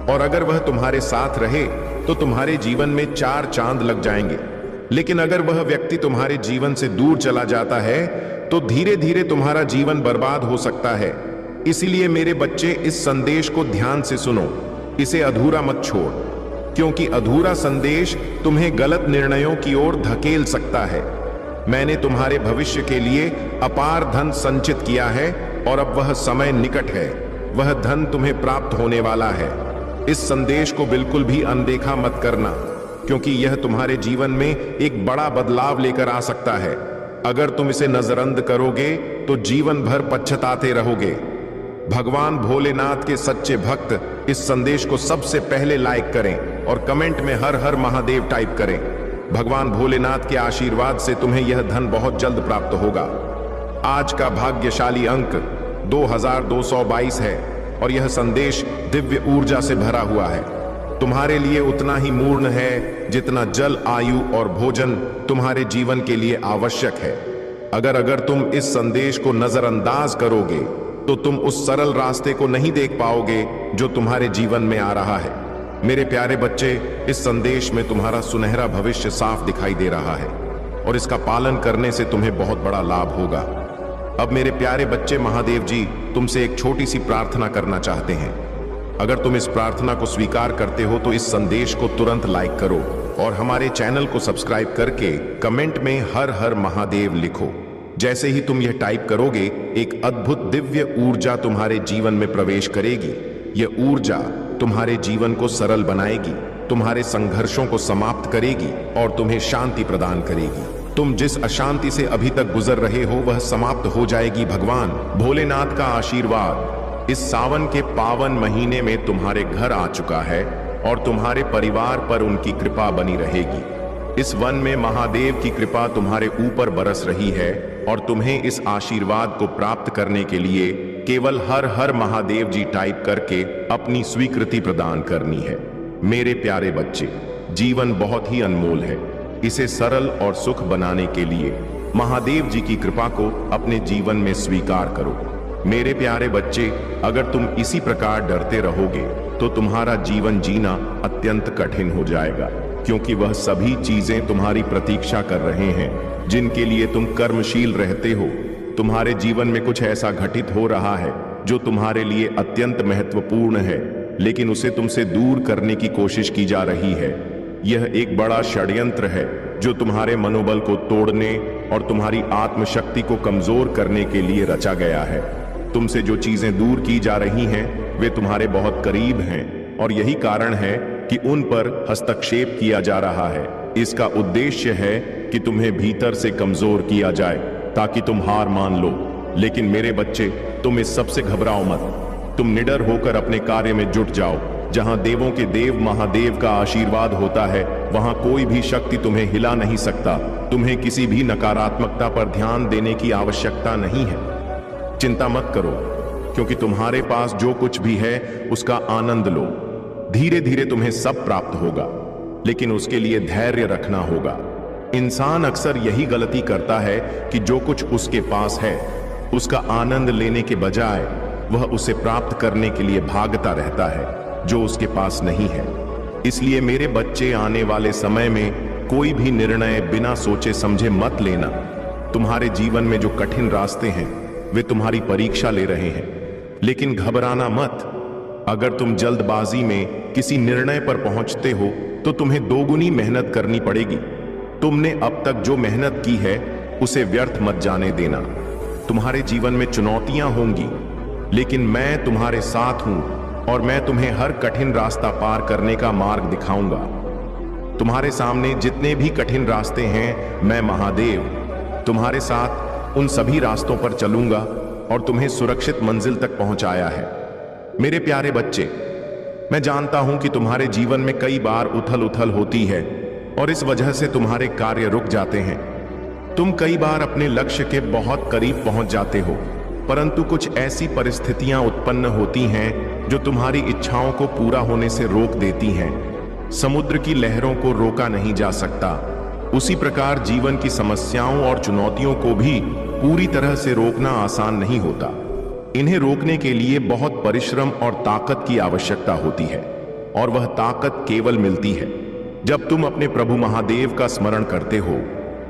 और अगर वह तुम्हारे साथ रहे तो तुम्हारे जीवन में 4 चांद लग जाएंगे। लेकिन अगर वह व्यक्ति तुम्हारे जीवन से दूर चला जाता है तो धीरे धीरे तुम्हारा जीवन बर्बाद हो सकता है। इसीलिए मेरे बच्चे, इस संदेश को ध्यान से सुनो। इसे अधूरा मत छोड़, क्योंकि अधूरा संदेश तुम्हें गलत निर्णयों की ओर धकेल सकता है। मैंने तुम्हारे भविष्य के लिए अपार धन संचित किया है और अब वह समय निकट है। वह धन तुम्हें प्राप्त होने वाला है। इस संदेश को बिल्कुल भी अनदेखा मत करना, क्योंकि यह तुम्हारे जीवन में एक बड़ा बदलाव लेकर आ सकता है। अगर तुम इसे नजरअंद करोगे तो जीवन भर पछताते रहोगे। भगवान भोलेनाथ के सच्चे भक्त इस संदेश को सबसे पहले लाइक करें और कमेंट में हर हर महादेव टाइप करें। भगवान भोलेनाथ के आशीर्वाद से तुम्हें यह धन बहुत जल्द प्राप्त होगा। आज का भाग्यशाली अंक 2222 है और यह संदेश दिव्य ऊर्जा से भरा हुआ है। तुम्हारे लिए उतना ही मूर्ण है जितना जल, आयु और भोजन तुम्हारे जीवन के लिए आवश्यक है। अगर तुम इस संदेश को नजरअंदाज करोगे तो तुम उस सरल रास्ते को नहीं देख पाओगे जो तुम्हारे जीवन में आ रहा है। मेरे प्यारे बच्चे, इस संदेश में तुम्हारा सुनहरा भविष्य साफ दिखाई दे रहा है और इसका पालन करने से तुम्हें बहुत बड़ा लाभ होगा। अब मेरे प्यारे बच्चे, महादेव जी तुमसे एक छोटी सी प्रार्थना करना चाहते हैं। अगर तुम इस प्रार्थना को स्वीकार करते हो तो इस संदेश को तुरंत लाइक करो और हमारे चैनल को सब्सक्राइब करके कमेंट में हर हर महादेव लिखो। जैसे ही तुम यह टाइप करोगे, एक अद्भुत दिव्य ऊर्जा तुम्हारे जीवन में प्रवेश करेगी। यह ऊर्जा तुम्हारे जीवन को सरल बनाएगी, तुम्हारे संघर्षों को समाप्त करेगी और तुम्हें शांति प्रदान करेगी। तुम जिस अशांति से अभी तक गुजर रहे हो वह समाप्त हो जाएगी। भगवान भोलेनाथ का आशीर्वाद इस सावन के पावन महीने में तुम्हारे घर आ चुका है और तुम्हारे परिवार पर उनकी कृपा बनी रहेगी। इस वन में महादेव की कृपा तुम्हारे ऊपर बरस रही है और तुम्हें इस आशीर्वाद को प्राप्त करने के लिए केवल हर हर महादेव जी टाइप करके अपनी स्वीकृति प्रदान करनी है। मेरे प्यारे बच्चे, जीवन बहुत ही अनमोल है। इसे सरल और सुख बनाने के लिए महादेव जी की कृपा को अपने जीवन में स्वीकार करो। मेरे प्यारे बच्चे, अगर तुम इसी प्रकार डरते रहोगे तो तुम्हारा जीवन जीना अत्यंत कठिन हो जाएगा, क्योंकि वह सभी चीजें तुम्हारी प्रतीक्षा कर रहे हैं जिनके लिए तुम कर्मशील रहते हो। तुम्हारे जीवन में कुछ ऐसा घटित हो रहा है जो तुम्हारे लिए अत्यंत महत्वपूर्ण है, लेकिन उसे तुमसे दूर करने की कोशिश की जा रही है। यह एक बड़ा षड्यंत्र है जो तुम्हारे मनोबल को तोड़ने और तुम्हारी आत्मशक्ति को कमजोर करने के लिए रचा गया है। तुमसे जो चीजें दूर की जा रही हैं वे तुम्हारे बहुत करीब हैं और यही कारण है कि उन पर हस्तक्षेप किया जा रहा है। इसका उद्देश्य है कि तुम्हें भीतर से कमजोर किया जाए ताकि तुम हार मान लो। लेकिन मेरे बच्चे, तुम इस सबसे घबराओ मत। तुम निडर होकर अपने कार्य में जुट जाओ। जहां देवों के देव महादेव का आशीर्वाद होता है वहां कोई भी शक्ति तुम्हें हिला नहीं सकता। तुम्हें किसी भी नकारात्मकता पर ध्यान देने की आवश्यकता नहीं है। चिंता मत करो, क्योंकि तुम्हारे पास जो कुछ भी है उसका आनंद लो। धीरे धीरे तुम्हें सब प्राप्त होगा, लेकिन उसके लिए धैर्य रखना होगा। इंसान अक्सर यही गलती करता है कि जो कुछ उसके पास है उसका आनंद लेने के बजाय वह उसे प्राप्त करने के लिए भागता रहता है जो उसके पास नहीं है। इसलिए मेरे बच्चे, आने वाले समय में कोई भी निर्णय बिना सोचे समझे मत लेना। तुम्हारे जीवन में जो कठिन रास्ते हैं वे तुम्हारी परीक्षा ले रहे हैं, लेकिन घबराना मत। अगर तुम जल्दबाजी में किसी निर्णय पर पहुंचते हो तो तुम्हें दोगुनी मेहनत करनी पड़ेगी। तुमने अब तक जो मेहनत की है उसे व्यर्थ मत जाने देना। तुम्हारे जीवन में चुनौतियां होंगी, लेकिन मैं तुम्हारे साथ हूं और मैं तुम्हें हर कठिन रास्ता पार करने का मार्ग दिखाऊंगा। तुम्हारे सामने जितने भी कठिन रास्ते हैं, मैं महादेव तुम्हारे साथ उन सभी रास्तों पर चलूंगा और तुम्हें सुरक्षित मंजिल तक पहुंचाया है। मेरे प्यारे बच्चे, मैं जानता हूं कि तुम्हारे जीवन में कई बार उथल उथल होती है और इस वजह से तुम्हारे कार्य रुक जाते हैं। तुम कई बार अपने लक्ष्य के बहुत करीब पहुंच जाते हो, परंतु कुछ ऐसी परिस्थितियां उत्पन्न होती हैं जो तुम्हारी इच्छाओं को पूरा होने से रोक देती हैं। समुद्र की लहरों को रोका नहीं जा सकता, उसी प्रकार जीवन की समस्याओं और चुनौतियों को भी पूरी तरह से रोकना आसान नहीं होता। इन्हें रोकने के लिए बहुत परिश्रम और ताकत की आवश्यकता होती है, और वह ताकत केवल मिलती है जब तुम अपने प्रभु महादेव का स्मरण करते हो।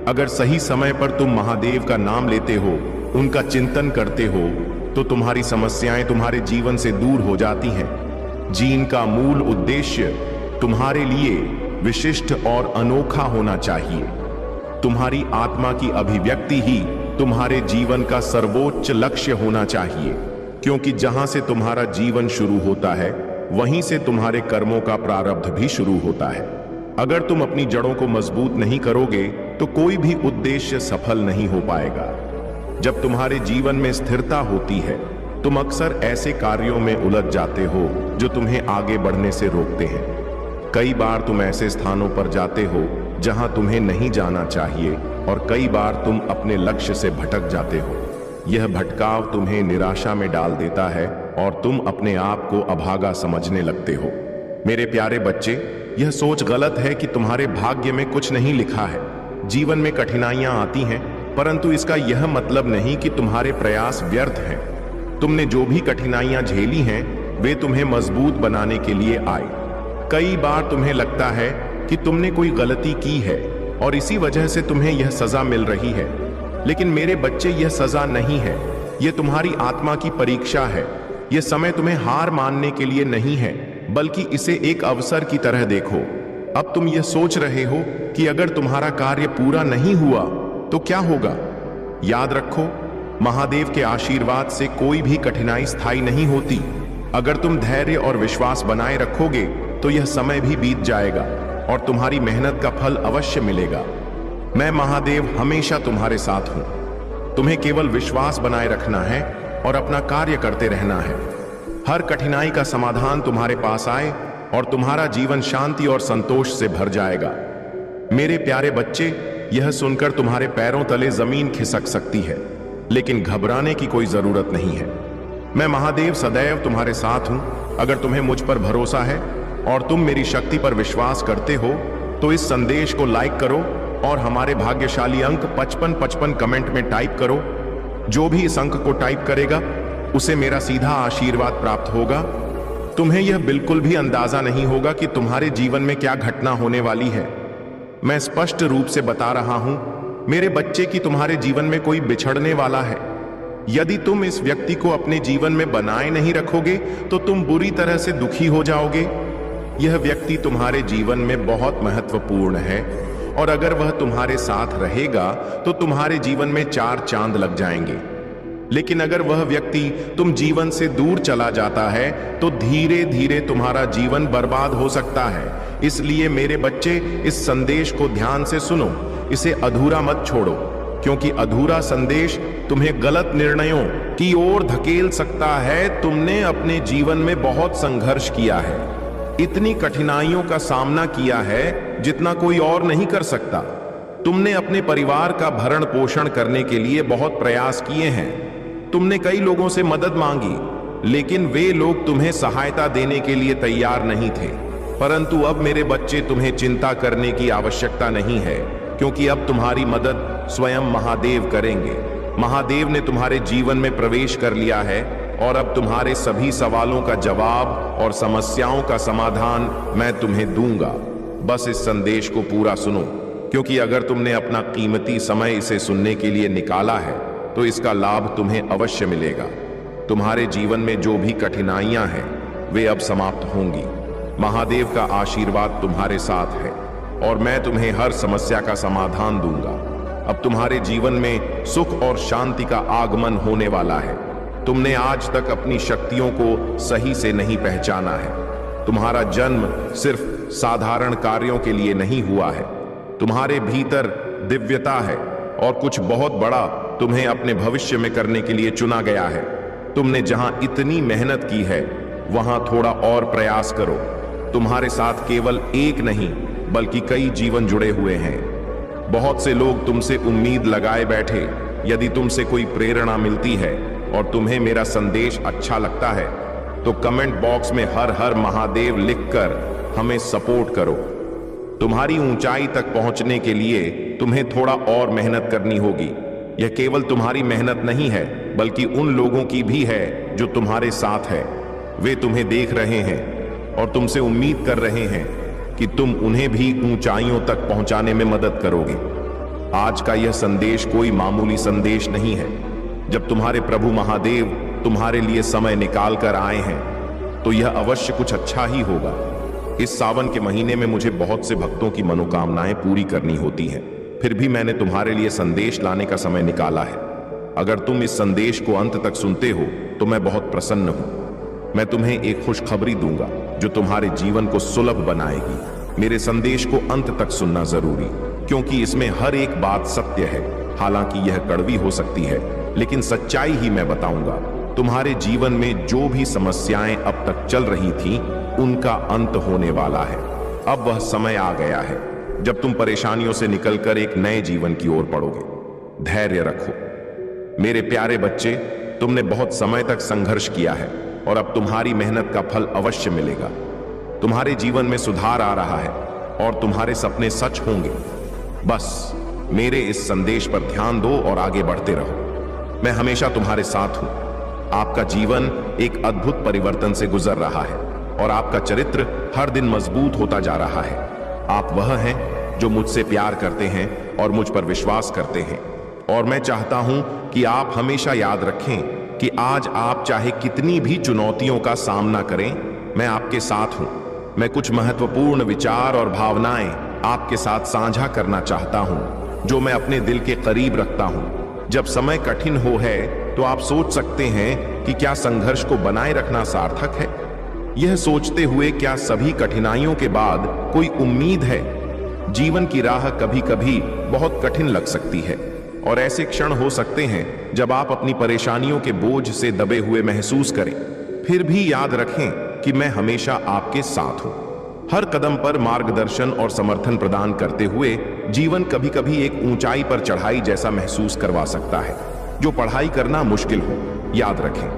अगर सही समय पर तुम महादेव का नाम लेते हो, उनका चिंतन करते हो, तो तुम्हारी समस्याएं तुम्हारे जीवन से दूर हो जाती हैं। जीवन का मूल उद्देश्य तुम्हारे लिए विशिष्ट और अनोखा होना चाहिए। तुम्हारी आत्मा की अभिव्यक्ति ही तुम्हारे जीवन का सर्वोच्च लक्ष्य होना चाहिए, क्योंकि जहां से तुम्हारा जीवन शुरू होता है वहीं से तुम्हारे कर्मों का प्रारब्ध भी शुरू होता है। अगर तुम अपनी जड़ों को मजबूत नहीं करोगे तो कोई भी उद्देश्य सफल नहीं हो पाएगा। जब तुम्हारे जीवन में स्थिरता होती है, तुम अक्सर ऐसे कार्यों में उलझ जाते हो जो तुम्हें आगे बढ़ने से रोकते हैं। कई बार तुम ऐसे स्थानों पर जाते हो जहां तुम्हें नहीं जाना चाहिए, और कई बार तुम अपने लक्ष्य से भटक जाते हो। यह भटकाव तुम्हें निराशा में डाल देता है और तुम अपने आप को अभागा समझने लगते हो। मेरे प्यारे बच्चे, यह सोच गलत है कि तुम्हारे भाग्य में कुछ नहीं लिखा है। जीवन में कठिनाइयां आती हैं, परंतु इसका यह मतलब नहीं कि तुम्हारे प्रयास व्यर्थ हैं। तुमने जो भी कठिनाइयां झेली हैं, वे तुम्हें मजबूत बनाने के लिए आए। कई बार तुम्हें लगता है कि तुमने कोई गलती की है और इसी वजह से तुम्हें यह सजा मिल रही है, लेकिन मेरे बच्चे, यह सजा नहीं है। यह तुम्हारी आत्मा की परीक्षा है। यह समय तुम्हें हार मानने के लिए नहीं है, बल्कि इसे एक अवसर की तरह देखो। अब तुम यह सोच रहे हो कि अगर तुम्हारा कार्य पूरा नहीं हुआ तो क्या होगा। याद रखो, महादेव के आशीर्वाद से कोई भी कठिनाई स्थायी नहीं होती। अगर तुम धैर्य और विश्वास बनाए रखोगे तो यह समय भी बीत जाएगा और तुम्हारी मेहनत का फल अवश्य मिलेगा। मैं महादेव हमेशा तुम्हारे साथ हूं। तुम्हें केवल विश्वास बनाए रखना है और अपना कार्य करते रहना है। हर कठिनाई का समाधान तुम्हारे पास आए और तुम्हारा जीवन शांति और संतोष से भर जाएगा। मेरे प्यारे बच्चे, यह सुनकर तुम्हारे पैरों तले जमीन खिसक सकती है, लेकिन घबराने की कोई जरूरत नहीं है। मैं महादेव सदैव तुम्हारे साथ हूं। अगर तुम्हें मुझ पर भरोसा है और तुम मेरी शक्ति पर विश्वास करते हो तो इस संदेश को लाइक करो और हमारे भाग्यशाली अंक 5555 कमेंट में टाइप करो। जो भी इस अंक को टाइप करेगा उसे मेरा सीधा आशीर्वाद प्राप्त होगा। तुम्हें यह बिल्कुल भी अंदाजा नहीं होगा कि तुम्हारे जीवन में क्या घटना होने वाली है। मैं स्पष्ट रूप से बता रहा हूं मेरे बच्चे कि तुम्हारे जीवन में कोई बिछड़ने वाला है। यदि तुम इस व्यक्ति को अपने जीवन में बनाए नहीं रखोगे तो तुम बुरी तरह से दुखी हो जाओगे। यह व्यक्ति तुम्हारे जीवन में बहुत महत्वपूर्ण है और अगर वह तुम्हारे साथ रहेगा तो तुम्हारे जीवन में 4 चांद लग जाएंगे। लेकिन अगर वह व्यक्ति तुम जीवन से दूर चला जाता है तो धीरे धीरे तुम्हारा जीवन बर्बाद हो सकता है। इसलिए मेरे बच्चे, इस संदेश को ध्यान से सुनो। इसे अधूरा मत छोड़ो, क्योंकि अधूरा संदेश तुम्हें गलत निर्णयों की ओर धकेल सकता है। तुमने अपने जीवन में बहुत संघर्ष किया है, इतनी कठिनाइयों का सामना किया है जितना कोई और नहीं कर सकता। तुमने अपने परिवार का भरण पोषण करने के लिए बहुत प्रयास किए हैं। तुमने कई लोगों से मदद मांगी, लेकिन वे लोग तुम्हें सहायता देने के लिए तैयार नहीं थे। परंतु अब मेरे बच्चे, तुम्हें चिंता करने की आवश्यकता नहीं है, क्योंकि अब तुम्हारी मदद स्वयं महादेव करेंगे। महादेव ने तुम्हारे जीवन में प्रवेश कर लिया है और अब तुम्हारे सभी सवालों का जवाब और समस्याओं का समाधान मैं तुम्हें दूंगा। बस इस संदेश को पूरा सुनो, क्योंकि अगर तुमने अपना कीमती समय इसे सुनने के लिए निकाला है तो इसका लाभ तुम्हें अवश्य मिलेगा। तुम्हारे जीवन में जो भी कठिनाइयां हैं वे अब समाप्त होंगी। महादेव का आशीर्वाद तुम्हारे साथ है और मैं तुम्हें हर समस्या का समाधान दूंगा। अब तुम्हारे जीवन में सुख और शांति का आगमन होने वाला है। तुमने आज तक अपनी शक्तियों को सही से नहीं पहचाना है। तुम्हारा जन्म सिर्फ साधारण कार्यों के लिए नहीं हुआ है। तुम्हारे भीतर दिव्यता है और कुछ बहुत बड़ा तुम्हें अपने भविष्य में करने के लिए चुना गया है। तुमने जहां इतनी मेहनत की है वहां थोड़ा और प्रयास करो। तुम्हारे साथ केवल एक नहीं बल्कि कई जीवन जुड़े हुए हैं। बहुत से लोग तुमसे उम्मीद लगाए बैठे। यदि तुमसे कोई प्रेरणा मिलती है और तुम्हें मेरा संदेश अच्छा लगता है तो कमेंट बॉक्स में हर हर महादेव लिखकर हमें सपोर्ट करो। तुम्हारी ऊंचाई तक पहुंचने के लिए तुम्हें थोड़ा और मेहनत करनी होगी। यह केवल तुम्हारी मेहनत नहीं है बल्कि उन लोगों की भी है जो तुम्हारे साथ है। वे तुम्हें देख रहे हैं और तुमसे उम्मीद कर रहे हैं कि तुम उन्हें भी ऊंचाइयों तक पहुंचाने में मदद करोगे। आज का यह संदेश कोई मामूली संदेश नहीं है। जब तुम्हारे प्रभु महादेव तुम्हारे लिए समय निकाल कर आए हैं तो यह अवश्य कुछ अच्छा ही होगा। इस सावन के महीने में मुझे बहुत से भक्तों की मनोकामनाएं पूरी करनी होती हैं, फिर भी मैंने तुम्हारे लिए संदेश लाने का समय निकाला है। अगर तुम इस संदेश को अंत तक सुनते हो तो मैं बहुत प्रसन्न हूं। मैं तुम्हें एक खुशखबरी दूंगा जो तुम्हारे जीवन को सुलभ बनाएगी। मेरे संदेश को अंत तक सुनना जरूरी, क्योंकि इसमें हर एक बात सत्य है। हालांकि यह कड़वी हो सकती है, लेकिन सच्चाई ही मैं बताऊंगा। तुम्हारे जीवन में जो भी समस्याएं अब तक चल रही थी, उनका अंत होने वाला है। अब वह समय आ गया है जब तुम परेशानियों से निकलकर एक नए जीवन की ओर बढ़ोगे। धैर्य रखो मेरे प्यारे बच्चे, तुमने बहुत समय तक संघर्ष किया है और अब तुम्हारी मेहनत का फल अवश्य मिलेगा। तुम्हारे जीवन में सुधार आ रहा है और तुम्हारे सपने सच होंगे। बस मेरे इस संदेश पर ध्यान दो और आगे बढ़ते रहो। मैं हमेशा तुम्हारे साथ हूं। आपका जीवन एक अद्भुत परिवर्तन से गुजर रहा है और आपका चरित्र हर दिन मजबूत होता जा रहा है। आप वह हैं जो मुझसे प्यार करते हैं और मुझ पर विश्वास करते हैं। और मैं चाहता हूं कि आप हमेशा याद रखें कि आज आप चाहे कितनी भी चुनौतियों का सामना करें, मैं आपके साथ हूं। मैं कुछ महत्वपूर्ण विचार और भावनाएं आपके साथ साझा करना चाहता हूं, जो मैं अपने दिल के करीब रखता हूं। जब समय कठिन हो है तो आप सोच सकते हैं कि क्या संघर्ष को बनाए रखना सार्थक है। यह सोचते हुए क्या सभी कठिनाइयों के बाद कोई उम्मीद है। जीवन की राह कभी कभी बहुत कठिन लग सकती है और ऐसे क्षण हो सकते हैं जब आप अपनी परेशानियों के बोझ से दबे हुए महसूस करें। फिर भी याद रखें कि मैं हमेशा आपके साथ हूं। हर कदम पर मार्गदर्शन और समर्थन प्रदान करते हुए जीवन कभी कभी एक ऊंचाई पर चढ़ाई जैसा महसूस करवा सकता है, जो पढ़ाई करना मुश्किल हो। याद रखें,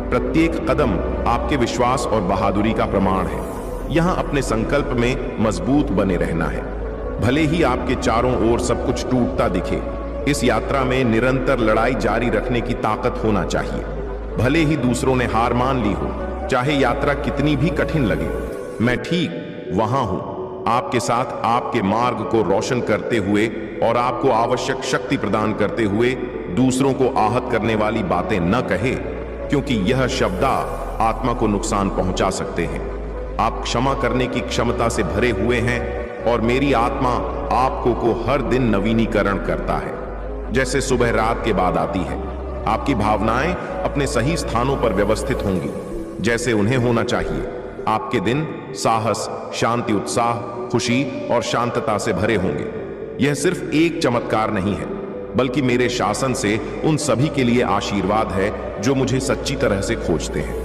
प्रत्येक कदम आपके विश्वास और बहादुरी का प्रमाण है। यहां अपने संकल्प में मजबूत बने रहना है। भले ही आपके चारों ओर सब कुछ टूटता दिखे, इस यात्रा में निरंतर लड़ाई जारी रखने की ताकत होना चाहिए। भले ही दूसरों ने हार मान ली हो, चाहे यात्रा कितनी भी कठिन लगे, मैं ठीक वहां हूं, आपके साथ, आपके मार्ग को रोशन करते हुए और आपको आवश्यक शक्ति प्रदान करते हुए। दूसरों को आहत करने वाली बातें न कहे, क्योंकि यह शब्द आत्मा को नुकसान पहुंचा सकते हैं। आप क्षमा करने की क्षमता से भरे हुए हैं और मेरी आत्मा आपको को हर दिन नवीनीकरण करता है, जैसे सुबह रात के बाद आती है। आपकी भावनाएं अपने सही स्थानों पर व्यवस्थित होंगी, जैसे उन्हें होना चाहिए। आपके दिन साहस, शांति, उत्साह, खुशी और शांतता से भरे होंगे। यह सिर्फ एक चमत्कार नहीं है, बल्कि मेरे शासन से उन सभी के लिए आशीर्वाद है जो मुझे सच्ची तरह से खोजते हैं।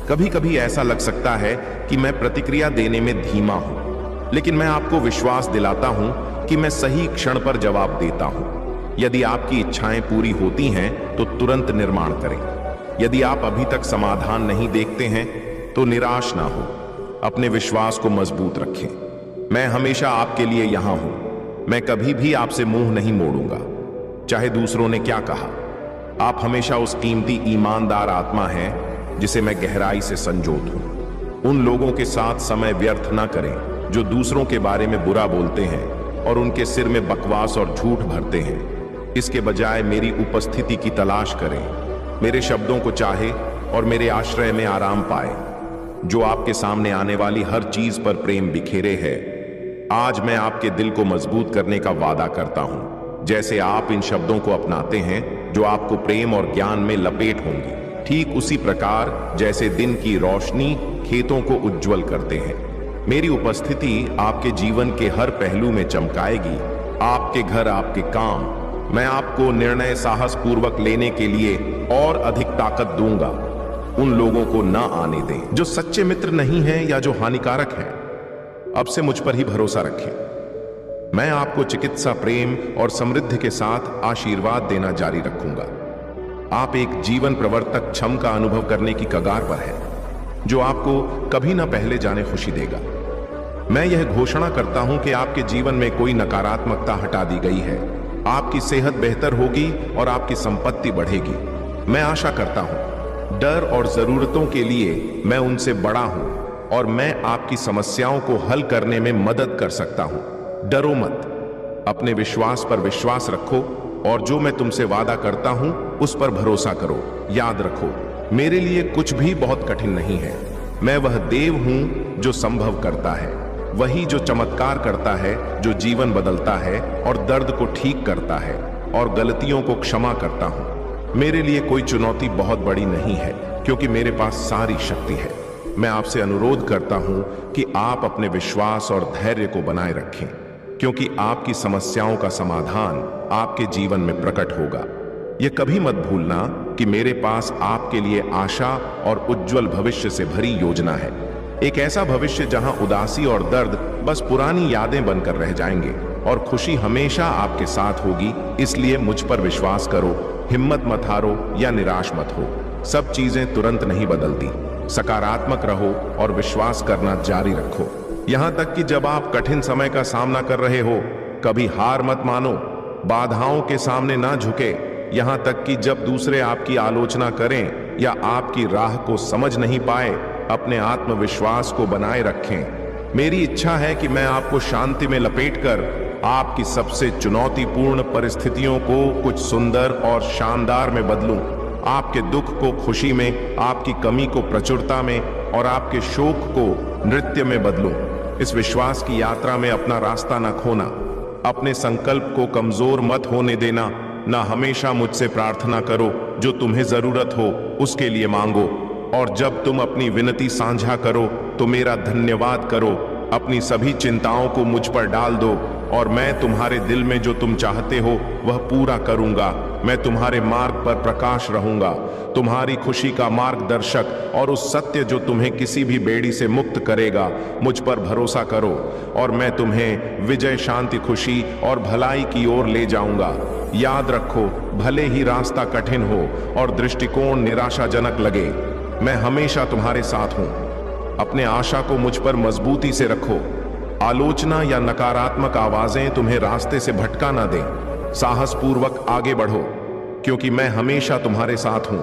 कभी कभी ऐसा लग सकता है कि मैं प्रतिक्रिया देने में धीमा हूं, लेकिन मैं आपको विश्वास दिलाता हूं कि मैं सही क्षण पर जवाब देता हूं। यदि आपकी इच्छाएं पूरी होती हैं तो तुरंत निर्माण करें। यदि आप अभी तक समाधान नहीं देखते हैं तो निराश ना हो। अपने विश्वास को मजबूत रखें। मैं हमेशा आपके लिए यहां हूं। मैं कभी भी आपसे मुंह नहीं मोड़ूंगा, चाहे दूसरों ने क्या कहा। आप हमेशा उस कीमती ईमानदार आत्मा हैं जिसे मैं गहराई से संजोत हूं। उन लोगों के साथ समय व्यर्थ ना करें जो दूसरों के बारे में बुरा बोलते हैं और उनके सिर में बकवास और झूठ भरते हैं। इसके बजाय मेरी उपस्थिति की तलाश करें, मेरे शब्दों को चाहे और मेरे आश्रय में आराम पाए, जो आपके सामने आने वाली हर चीज पर प्रेम बिखेरे है। आज मैं आपके दिल को मजबूत करने का वादा करता हूं। जैसे आप इन शब्दों को अपनाते हैं जो आपको प्रेम और ज्ञान में लपेट होंगी, ठीक उसी प्रकार जैसे दिन की रोशनी खेतों को उज्जवल करते हैं, मेरी उपस्थिति आपके जीवन के हर पहलू में चमकाएगी। आपके घर, आपके काम, मैं आपको निर्णय साहस पूर्वक लेने के लिए और अधिक ताकत दूंगा। उन लोगों को न आने दें जो सच्चे मित्र नहीं हैं या जो हानिकारक हैं। अब से मुझ पर ही भरोसा रखें। मैं आपको चिकित्सा, प्रेम और समृद्धि के साथ आशीर्वाद देना जारी रखूंगा। आप एक जीवन प्रवर्तक क्षम का अनुभव करने की कगार पर है, जो आपको कभी न पहले जाने खुशी देगा। मैं यह घोषणा करता हूं कि आपके जीवन में कोई नकारात्मकता हटा दी गई है। आपकी सेहत बेहतर होगी और आपकी संपत्ति बढ़ेगी। मैं आशा करता हूं, डर और जरूरतों के लिए मैं उनसे बड़ा हूं और मैं आपकी समस्याओं को हल करने में मदद कर सकता हूं। डरो मत, अपने विश्वास पर विश्वास रखो और जो मैं तुमसे वादा करता हूं उस पर भरोसा करो। याद रखो, मेरे लिए कुछ भी बहुत कठिन नहीं है। मैं वह देव हूं जो संभव करता है, वही जो चमत्कार करता है, जो जीवन बदलता है और दर्द को ठीक करता है और गलतियों को क्षमा करता हूं। मेरे लिए कोई चुनौती बहुत बड़ी नहीं है, क्योंकि मेरे पास सारी शक्ति है। मैं आपसे अनुरोध करता हूं कि आप अपने विश्वास और धैर्य को बनाए रखें, क्योंकि आपकी समस्याओं का समाधान आपके जीवन में प्रकट होगा। यह कभी मत भूलना कि मेरे पास आपके लिए आशा और उज्जवल भविष्य से भरी योजना है। एक ऐसा भविष्य जहां उदासी और दर्द बस पुरानी यादें बनकर रह जाएंगे और खुशी हमेशा आपके साथ होगी। इसलिए मुझ पर विश्वास करो, हिम्मत मत हारो या निराश मत हो। सब चीजें तुरंत नहीं बदलती। सकारात्मक रहो और विश्वास करना जारी रखो, यहां तक कि जब आप कठिन समय का सामना कर रहे हो। कभी हार मत मानो, बाधाओं के सामने ना झुके, यहां तक कि जब दूसरे आपकी आलोचना करें या आपकी राह को समझ नहीं पाए। अपने आत्मविश्वास को बनाए रखें। मेरी इच्छा है कि मैं आपको शांति में लपेटकर आपकी सबसे चुनौतीपूर्ण परिस्थितियों को कुछ सुंदर और शानदार में बदलूं। आपके दुख को खुशी में, आपकी कमी को प्रचुरता में और आपके शोक को नृत्य में बदलूं। इस विश्वास की यात्रा में अपना रास्ता न खोना, अपने संकल्प को कमजोर मत होने देना। ना हमेशा मुझसे प्रार्थना करो, जो तुम्हें जरूरत हो उसके लिए मांगो, और जब तुम अपनी विनती साझा करो तो मेरा धन्यवाद करो। अपनी सभी चिंताओं को मुझ पर डाल दो और मैं तुम्हारे दिल में जो तुम चाहते हो वह पूरा करूंगा। मैं तुम्हारे मार्ग पर प्रकाश रहूंगा, तुम्हारी खुशी का मार्गदर्शक और उस सत्य जो तुम्हें किसी भी बेड़ी से मुक्त करेगा। मुझ पर भरोसा करो और मैं तुम्हें विजय, शांति, खुशी और भलाई की ओर ले जाऊंगा। याद रखो, भले ही रास्ता कठिन हो और दृष्टिकोण निराशाजनक लगे, मैं हमेशा तुम्हारे साथ हूं। अपने आशा को मुझ पर मजबूती से रखो। आलोचना या नकारात्मक आवाजें तुम्हें रास्ते से भटका ना दें। साहसपूर्वक आगे बढ़ो, क्योंकि मैं हमेशा तुम्हारे साथ हूं।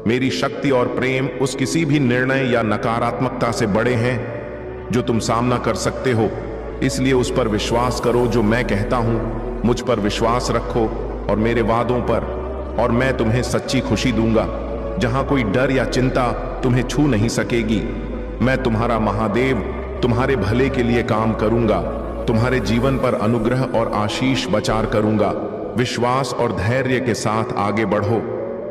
मेरी शक्ति और प्रेम उस किसी भी निर्णय या नकारात्मकता से बड़े हैं जो तुम सामना कर सकते हो। इसलिए उस पर विश्वास करो जो मैं कहता हूं। मुझ पर विश्वास रखो और मेरे वादों पर, और मैं तुम्हें सच्ची खुशी दूंगा जहां कोई डर या चिंता तुम्हें छू नहीं सकेगी। मैं तुम्हारा महादेव तुम्हारे भले के लिए काम करूंगा, तुम्हारे जीवन पर अनुग्रह और आशीष बचार करूंगा। विश्वास और धैर्य के साथ आगे बढ़ो।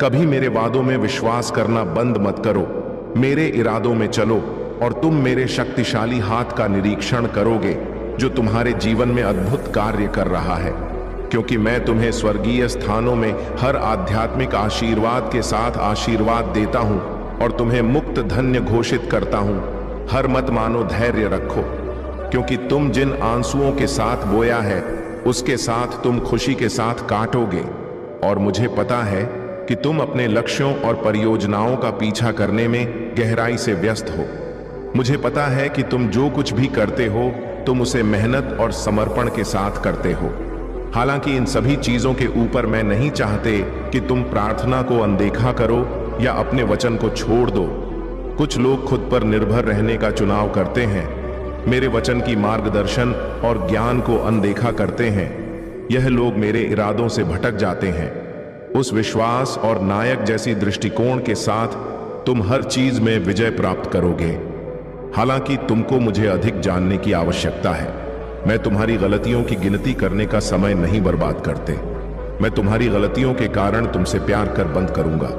कभी मेरे वादों में विश्वास करना बंद मत करो। मेरे इरादों में चलो और तुम मेरे शक्तिशाली हाथ का निरीक्षण करोगे जो तुम्हारे जीवन में अद्भुत कार्य कर रहा है। क्योंकि मैं तुम्हें स्वर्गीय स्थानों में हर आध्यात्मिक आशीर्वाद के साथ आशीर्वाद देता हूं और तुम्हें मुक्त धन्य घोषित करता हूं। हर मत मानो, धैर्य रखो, क्योंकि तुम जिन आंसुओं के साथ बोया है उसके साथ तुम खुशी के साथ काटोगे। और मुझे पता है कि तुम अपने लक्ष्यों और परियोजनाओं का पीछा करने में गहराई से व्यस्त हो। मुझे पता है कि तुम जो कुछ भी करते हो तुम उसे मेहनत और समर्पण के साथ करते हो। हालांकि इन सभी चीजों के ऊपर मैं नहीं चाहते कि तुम प्रार्थना को अनदेखा करो या अपने वचन को छोड़ दो। कुछ लोग खुद पर निर्भर रहने का चुनाव करते हैं, मेरे वचन की मार्गदर्शन और ज्ञान को अनदेखा करते हैं। यह लोग मेरे इरादों से भटक जाते हैं। उस विश्वास और नायक जैसी दृष्टिकोण के साथ तुम हर चीज में विजय प्राप्त करोगे। हालांकि तुमको मुझे अधिक जानने की आवश्यकता है। मैं तुम्हारी गलतियों की गिनती करने का समय नहीं बर्बाद करते। मैं तुम्हारी गलतियों के कारण तुमसे प्यार कर बंद करूंगा।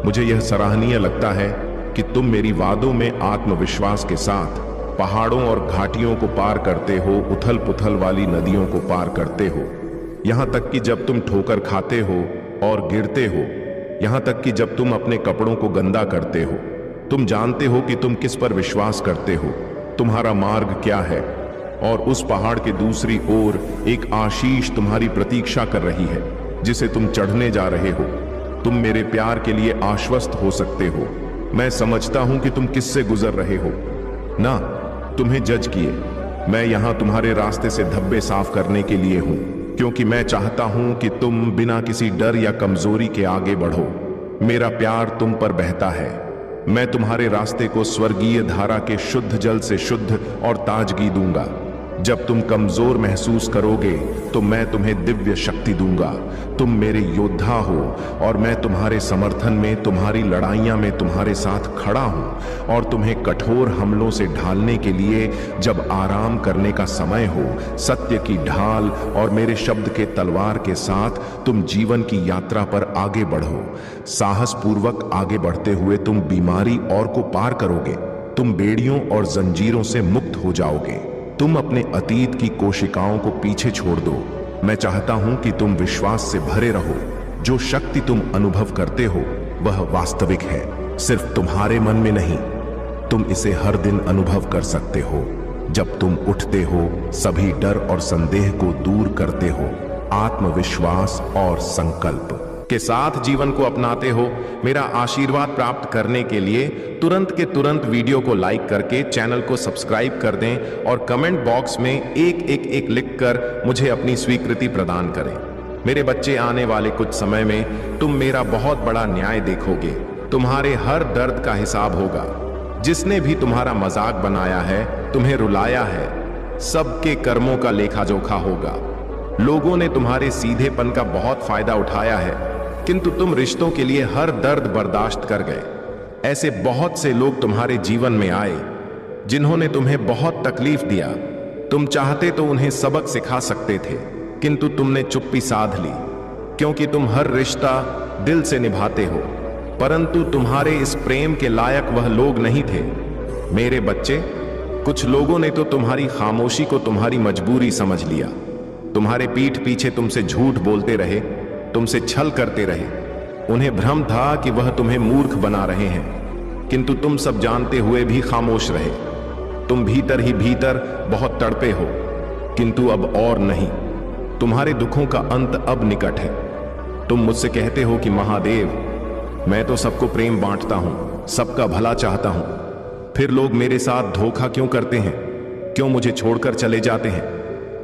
मुझे यह सराहनीय लगता है कि तुम मेरी वादों में आत्मविश्वास के साथ पहाड़ों और घाटियों को पार करते हो, उथल पुथल वाली नदियों को पार करते हो। यहां तक कि जब तुम ठोकर खाते हो और गिरते हो, यहां तक कि जब तुम अपने कपड़ों को गंदा करते हो। तुम जानते हो कि तुम किस पर विश्वास करते हो, तुम्हारा मार्ग क्या है, और उस पहाड़ के दूसरी ओर एक आशीष तुम्हारी प्रतीक्षा कर रही है जिसे तुम चढ़ने जा रहे हो। तुम मेरे प्यार के लिए आश्वस्त हो सकते हो। मैं समझता हूं कि तुम किससे गुजर रहे हो, ना तुम्हें जज किए। मैं यहां तुम्हारे रास्ते से धब्बे साफ करने के लिए हूं, क्योंकि मैं चाहता हूं कि तुम बिना किसी डर या कमजोरी के आगे बढ़ो। मेरा प्यार तुम पर बहता है। मैं तुम्हारे रास्ते को स्वर्गीय धारा के शुद्ध जल से शुद्ध और ताजगी दूंगा। जब तुम कमजोर महसूस करोगे तो मैं तुम्हें दिव्य शक्ति दूंगा। तुम मेरे योद्धा हो और मैं तुम्हारे समर्थन में, तुम्हारी लड़ाइयां में तुम्हारे साथ खड़ा हूं और तुम्हें कठोर हमलों से ढालने के लिए जब आराम करने का समय हो, सत्य की ढाल और मेरे शब्द के तलवार के साथ तुम जीवन की यात्रा पर आगे बढ़ो। साहस पूर्वक आगे बढ़ते हुए तुम बीमारी और को पार करोगे। तुम बेड़ियों और जंजीरों से मुक्त हो जाओगे। तुम अपने अतीत की कोशिकाओं को पीछे छोड़ दो। मैं चाहता हूं कि तुम विश्वास से भरे रहो। जो शक्ति तुम अनुभव करते हो वह वास्तविक है, सिर्फ तुम्हारे मन में नहीं। तुम इसे हर दिन अनुभव कर सकते हो। जब तुम उठते हो, सभी डर और संदेह को दूर करते हो, आत्मविश्वास और संकल्प के साथ जीवन को अपनाते हो। मेरा आशीर्वाद प्राप्त करने के लिए तुरंत के तुरंत वीडियो को लाइक करके चैनल को सब्सक्राइब कर दें और कमेंट बॉक्स में एक लिखकर मुझे अपनी स्वीकृति प्रदान करें। मेरे बच्चे, आने वाले कुछ समय में तुम मेरा बहुत बड़ा न्याय देखोगे। तुम्हारे हर दर्द का हिसाब होगा। जिसने भी तुम्हारा मजाक बनाया है, तुम्हें रुलाया है, सबके कर्मों का लेखा जोखा होगा। लोगों ने तुम्हारे सीधेपन का बहुत फायदा उठाया है, किंतु तुम रिश्तों के लिए हर दर्द बर्दाश्त कर गए। ऐसे बहुत से लोग तुम्हारे जीवन में आए जिन्होंने तुम्हें बहुत तकलीफ दिया। तुम चाहते तो उन्हें सबक सिखा सकते थे, किंतु तुमने चुप्पी साध ली, क्योंकि तुम हर रिश्ता दिल से निभाते हो। परंतु तुम्हारे इस प्रेम के लायक वह लोग नहीं थे। मेरे बच्चे, कुछ लोगों ने तो तुम्हारी खामोशी को तुम्हारी मजबूरी समझ लिया। तुम्हारे पीठ पीछे तुमसे झूठ बोलते रहे, तुमसे छल करते रहे। उन्हें भ्रम था कि वह तुम्हें मूर्ख बना रहे हैं, किंतु तुम सब जानते हुए भी खामोश रहे। तुम भीतर ही भीतर बहुत तड़पे हो, किंतु अब और नहीं। तुम्हारे दुखों का अंत अब निकट है। तुम मुझसे कहते हो कि महादेव, मैं तो सबको प्रेम बांटता हूं, सबका भला चाहता हूं, फिर लोग मेरे साथ धोखा क्यों करते हैं? क्यों मुझे छोड़कर चले जाते हैं?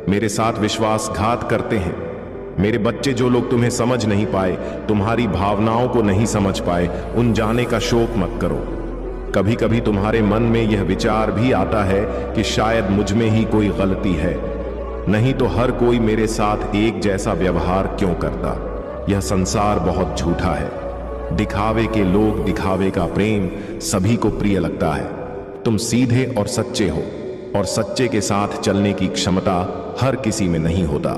मेरे साथ विश्वासघात करते हैं। मेरे बच्चे, जो लोग तुम्हें समझ नहीं पाए, तुम्हारी भावनाओं को नहीं समझ पाए, उन जाने का शोक मत करो। कभी कभी तुम्हारे मन में यह विचार भी आता है कि शायद मुझ में ही कोई गलती है, नहीं तो हर कोई मेरे साथ एक जैसा व्यवहार क्यों करता। यह संसार बहुत झूठा है। दिखावे के लोग, दिखावे का प्रेम सभी को प्रिय लगता है। तुम सीधे और सच्चे हो, और सच्चे के साथ चलने की क्षमता हर किसी में नहीं होता।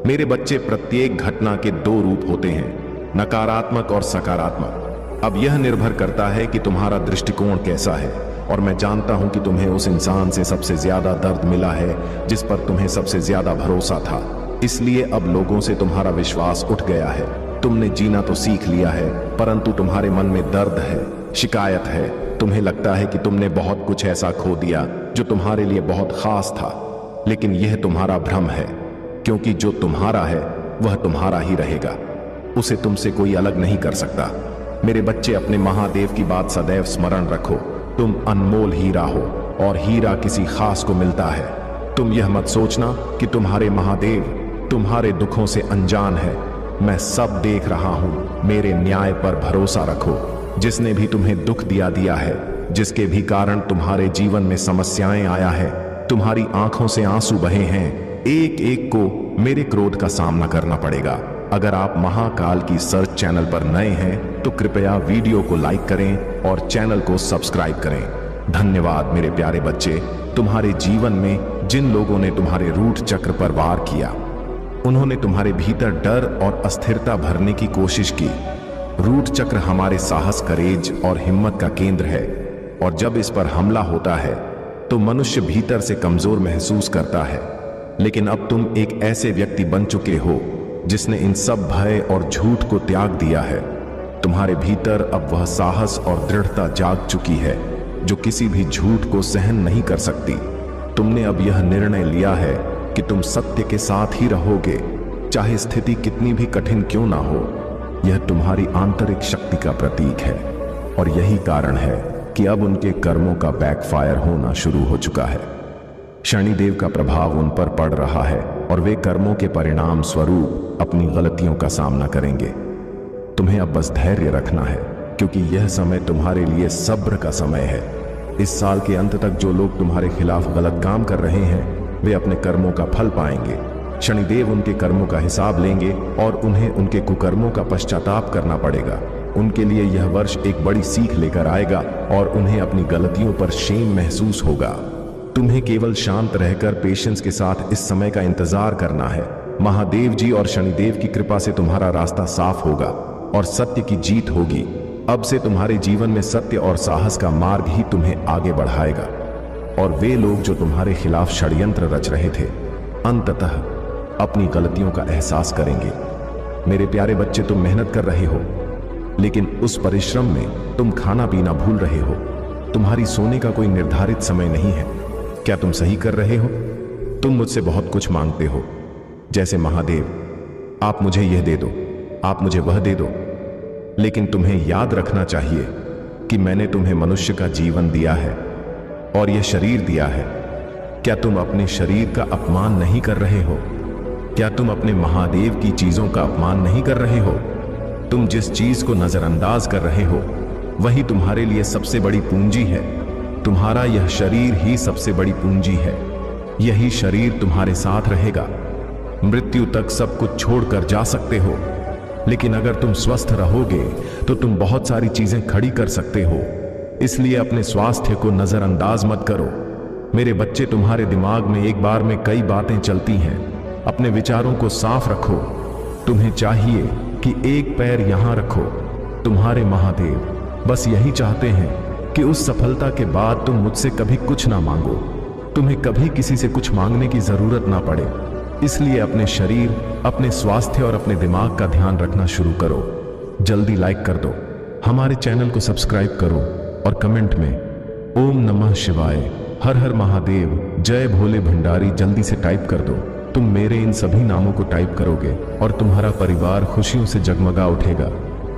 मेरे बच्चे, प्रत्येक घटना के दो रूप होते हैं, नकारात्मक और सकारात्मक। अब यह निर्भर करता है कि तुम्हारा दृष्टिकोण कैसा है, और मैं जानता हूं कि तुम्हें उस इंसान से सबसे ज्यादा दर्द मिला है जिस पर तुम्हें सबसे ज्यादा भरोसा था। इसलिए अब लोगों से तुम्हारा विश्वास उठ गया है। तुमने जीना तो सीख लिया है, परंतु तुम्हारे मन में दर्द है, शिकायत है। तुम्हें लगता है कि तुमने बहुत कुछ ऐसा खो दिया जो तुम्हारे लिए बहुत खास था, लेकिन यह तुम्हारा भ्रम है, क्योंकि जो तुम्हारा है वह तुम्हारा ही रहेगा। उसे तुमसे कोई अलग नहीं कर सकता। मेरे बच्चे, अपने महादेव की बात सदैव स्मरण रखो। तुम अनमोल हीरा हो, और हीरा किसी खास को मिलता है। तुम यह मत सोचना कि तुम्हारे महादेव तुम्हारे दुखों से अनजान है। मैं सब देख रहा हूं। मेरे न्याय पर भरोसा रखो। जिसने भी तुम्हें दुख दिया है, जिसके भी कारण तुम्हारे जीवन में समस्याएं आया है, तुम्हारी आंखों से आंसू बहे हैं, एक एक को मेरे क्रोध का सामना करना पड़ेगा। अगर आप महाकाल की सर्च चैनल पर नए हैं तो कृपया वीडियो को लाइक करें और चैनल को सब्सक्राइब करें। धन्यवाद मेरे प्यारे बच्चे। तुम्हारे जीवन में जिन लोगों ने तुम्हारे रूट चक्र पर वार किया, उन्होंने तुम्हारे भीतर डर और अस्थिरता भरने की कोशिश की। रूट चक्र हमारे साहस, करेज और हिम्मत का केंद्र है, और जब इस पर हमला होता है तो मनुष्य भीतर से कमजोर महसूस करता है। लेकिन अब तुम एक ऐसे व्यक्ति बन चुके हो जिसने इन सब भय और झूठ को त्याग दिया है। तुम्हारे भीतर अब वह साहस और दृढ़ता जाग चुकी है जो किसी भी झूठ को सहन नहीं कर सकती। तुमने अब यह निर्णय लिया है कि तुम सत्य के साथ ही रहोगे, चाहे स्थिति कितनी भी कठिन क्यों ना हो। यह तुम्हारी आंतरिक शक्ति का प्रतीक है, और यही कारण है कि अब उनके कर्मों का बैकफायर होना शुरू हो चुका है। शनिदेव का प्रभाव उन पर पड़ रहा है, और वे कर्मों के परिणाम स्वरूप अपनी गलतियों का सामना करेंगे। तुम्हें अब बस धैर्य रखना है, क्योंकि यह समय तुम्हारे लिए सब्र का समय है। इस साल के अंत तक जो लोग तुम्हारे खिलाफ गलत काम कर रहे हैं, वे अपने कर्मों का फल पाएंगे। शनिदेव उनके कर्मों का हिसाब लेंगे और उन्हें उनके कुकर्मों का पश्चाताप करना पड़ेगा। उनके लिए यह वर्ष एक बड़ी सीख लेकर आएगा और उन्हें अपनी गलतियों पर शेम महसूस होगा। तुम्हें केवल शांत रहकर पेशेंस के साथ इस समय का इंतजार करना है। महादेव जी और शनिदेव की कृपा से तुम्हारा रास्ता साफ होगा और सत्य की जीत होगी। अब से तुम्हारे जीवन में सत्य और साहस का मार्ग ही तुम्हें आगे बढ़ाएगा और वे लोग जो तुम्हारे खिलाफ षड्यंत्र रच रहे थे अंततः अपनी गलतियों का एहसास करेंगे। मेरे प्यारे बच्चे, तुम मेहनत कर रहे हो, लेकिन उस परिश्रम में तुम खाना पीना भूल रहे हो। तुम्हारी सोने का कोई निर्धारित समय नहीं है। क्या तुम सही कर रहे हो? तुम मुझसे बहुत कुछ मांगते हो, जैसे महादेव, आप मुझे यह दे दो, आप मुझे वह दे दो। लेकिन तुम्हें याद रखना चाहिए कि मैंने तुम्हें मनुष्य का जीवन दिया है और यह शरीर दिया है। क्या तुम अपने शरीर का अपमान नहीं कर रहे हो? क्या तुम अपने महादेव की चीजों का अपमान नहीं कर रहे हो? तुम जिस चीज को नजरअंदाज कर रहे हो वही तुम्हारे लिए सबसे बड़ी पूंजी है। तुम्हारा यह शरीर ही सबसे बड़ी पूंजी है। यही शरीर तुम्हारे साथ रहेगा। मृत्यु तक सब कुछ छोड़कर जा सकते हो, लेकिन अगर तुम स्वस्थ रहोगे तो तुम बहुत सारी चीजें खड़ी कर सकते हो। इसलिए अपने स्वास्थ्य को नजरअंदाज मत करो। मेरे बच्चे, तुम्हारे दिमाग में एक बार में कई बातें चलती हैं। अपने विचारों को साफ रखो। तुम्हें चाहिए कि एक पैर यहां रखो। तुम्हारे महादेव बस यही चाहते हैं कि उस सफलता के बाद तुम मुझसे कभी कुछ ना मांगो। तुम्हें कभी किसी से कुछ मांगने की जरूरत ना पड़े। इसलिए अपने शरीर, अपने स्वास्थ्य और अपने दिमाग का ध्यान रखना शुरू करो। जल्दी लाइक कर दो, हमारे चैनल को सब्सक्राइब करो और कमेंट में ओम नमः शिवाय, हर हर महादेव, जय भोले भंडारी जल्दी से टाइप कर दो। तुम मेरे इन सभी नामों को टाइप करोगे और तुम्हारा परिवार खुशियों से जगमगा उठेगा।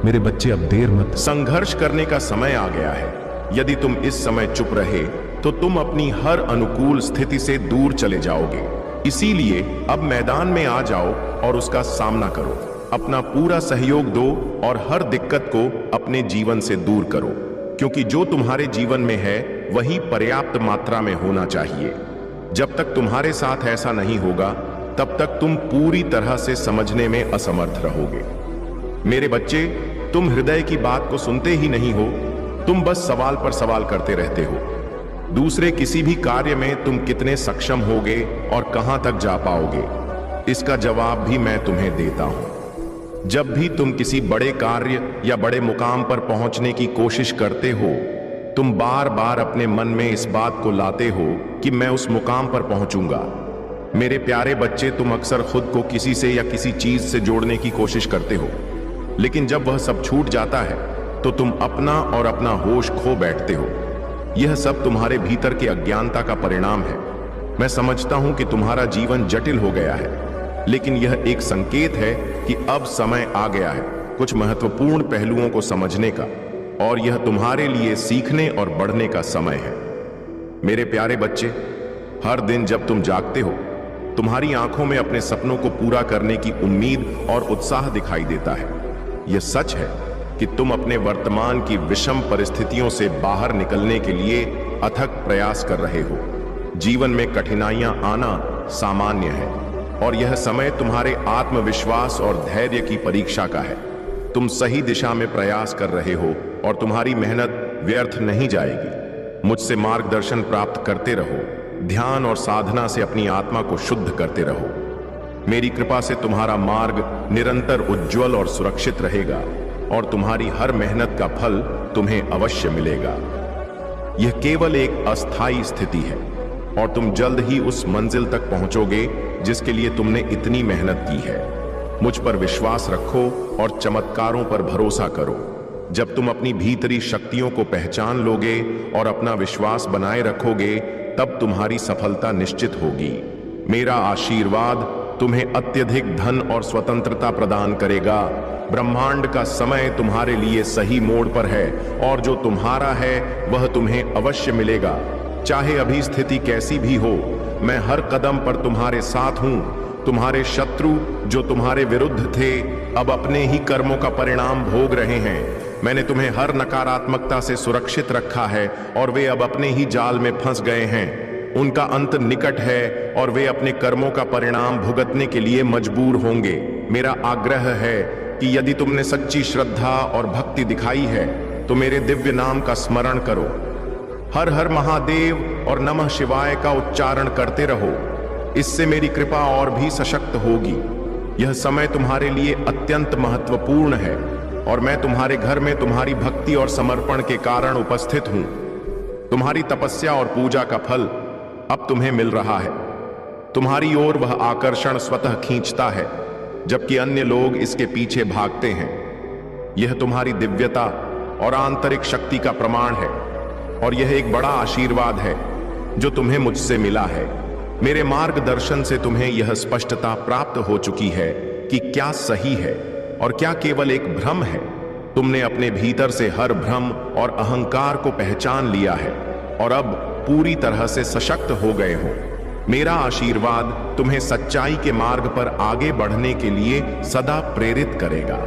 मेरे बच्चे, अब देर मत। संघर्ष करने का समय आ गया है। यदि तुम इस समय चुप रहे तो तुम अपनी हर अनुकूल स्थिति से दूर चले जाओगे। इसीलिए अब मैदान में आ जाओ और उसका सामना करो। अपना पूरा सहयोग दो और हर दिक्कत को अपने जीवन से दूर करो, क्योंकि जो तुम्हारे जीवन में है वही पर्याप्त मात्रा में होना चाहिए। जब तक तुम्हारे साथ ऐसा नहीं होगा तब तक तुम पूरी तरह से समझने में असमर्थ रहोगे। मेरे बच्चे, तुम हृदय की बात को सुनते ही नहीं हो। तुम बस सवाल पर सवाल करते रहते हो। दूसरे किसी भी कार्य में तुम कितने सक्षम होगे और कहां तक जा पाओगे, इसका जवाब भी मैं तुम्हें देता हूं। जब भी तुम किसी बड़े कार्य या बड़े मुकाम पर पहुंचने की कोशिश करते हो, तुम बार बार अपने मन में इस बात को लाते हो कि मैं उस मुकाम पर पहुंचूंगा। मेरे प्यारे बच्चे, तुम अक्सर खुद को किसी से या किसी चीज से जोड़ने की कोशिश करते हो, लेकिन जब वह सब छूट जाता है तो तुम अपना और अपना होश खो बैठते हो। यह सब तुम्हारे भीतर के अज्ञानता का परिणाम है। मैं समझता हूं कि तुम्हारा जीवन जटिल हो गया है, लेकिन यह एक संकेत है कि अब समय आ गया है कुछ महत्वपूर्ण पहलुओं को समझने का, और यह तुम्हारे लिए सीखने और बढ़ने का समय है। मेरे प्यारे बच्चे, हर दिन जब तुम जागते हो, तुम्हारी आंखों में अपने सपनों को पूरा करने की उम्मीद और उत्साह दिखाई देता है। यह सच है कि तुम अपने वर्तमान की विषम परिस्थितियों से बाहर निकलने के लिए अथक प्रयास कर रहे हो। जीवन में कठिनाइयां आना सामान्य है और यह समय तुम्हारे आत्मविश्वास और धैर्य की परीक्षा का है। तुम सही दिशा में प्रयास कर रहे हो और तुम्हारी मेहनत व्यर्थ नहीं जाएगी। मुझसे मार्गदर्शन प्राप्त करते रहो। ध्यान और साधना से अपनी आत्मा को शुद्ध करते रहो। मेरी कृपा से तुम्हारा मार्ग निरंतर उज्जवल और सुरक्षित रहेगा और तुम्हारी हर मेहनत का फल तुम्हें अवश्य मिलेगा। यह केवल एक अस्थायी स्थिति है और तुम जल्द ही उस मंजिल तक पहुंचोगे जिसके लिए तुमने इतनी मेहनत की है। मुझ पर विश्वास रखो और चमत्कारों पर भरोसा करो। जब तुम अपनी भीतरी शक्तियों को पहचान लोगे और अपना विश्वास बनाए रखोगे, तब तुम्हारी सफलता निश्चित होगी। मेरा आशीर्वाद तुम्हें अत्यधिक धन और स्वतंत्रता प्रदान करेगा। ब्रह्मांड का समय तुम्हारे लिए सही मोड़ पर है और जो तुम्हारा है वह तुम्हें अवश्य मिलेगा। चाहे अभी स्थिति कैसी भी हो, मैं हर कदम पर तुम्हारे साथ हूं। तुम्हारे शत्रु जो तुम्हारे विरुद्ध थे, अब अपने ही कर्मों का परिणाम भोग रहे हैं। मैंने तुम्हें हर नकारात्मकता से सुरक्षित रखा है और वे अब अपने ही जाल में फंस गए हैं। उनका अंत निकट है और वे अपने कर्मों का परिणाम भुगतने के लिए मजबूर होंगे। मेरा आग्रह है कि यदि तुमने सच्ची श्रद्धा और भक्ति दिखाई है तो मेरे दिव्य नाम का स्मरण करो। हर हर महादेव और नमः शिवाय का उच्चारण करते रहो। इससे मेरी कृपा और भी सशक्त होगी। यह समय तुम्हारे लिए अत्यंत महत्वपूर्ण है और मैं तुम्हारे घर में तुम्हारी भक्ति और समर्पण के कारण उपस्थित हूं। तुम्हारी तपस्या और पूजा का फल अब तुम्हें मिल रहा है। तुम्हारी ओर वह आकर्षण स्वतः खींचता है, जबकि अन्य लोग इसके पीछे भागते हैं। यह तुम्हारी दिव्यता और आंतरिक शक्ति का प्रमाण है और यह एक बड़ा आशीर्वाद है जो तुम्हें मुझसे मिला है। मेरे मार्गदर्शन से तुम्हें यह स्पष्टता प्राप्त हो चुकी है कि क्या सही है और क्या केवल एक भ्रम है। तुमने अपने भीतर से हर भ्रम और अहंकार को पहचान लिया है और अब पूरी तरह से सशक्त हो गए हो। मेरा आशीर्वाद तुम्हें सच्चाई के मार्ग पर आगे बढ़ने के लिए सदा प्रेरित करेगा।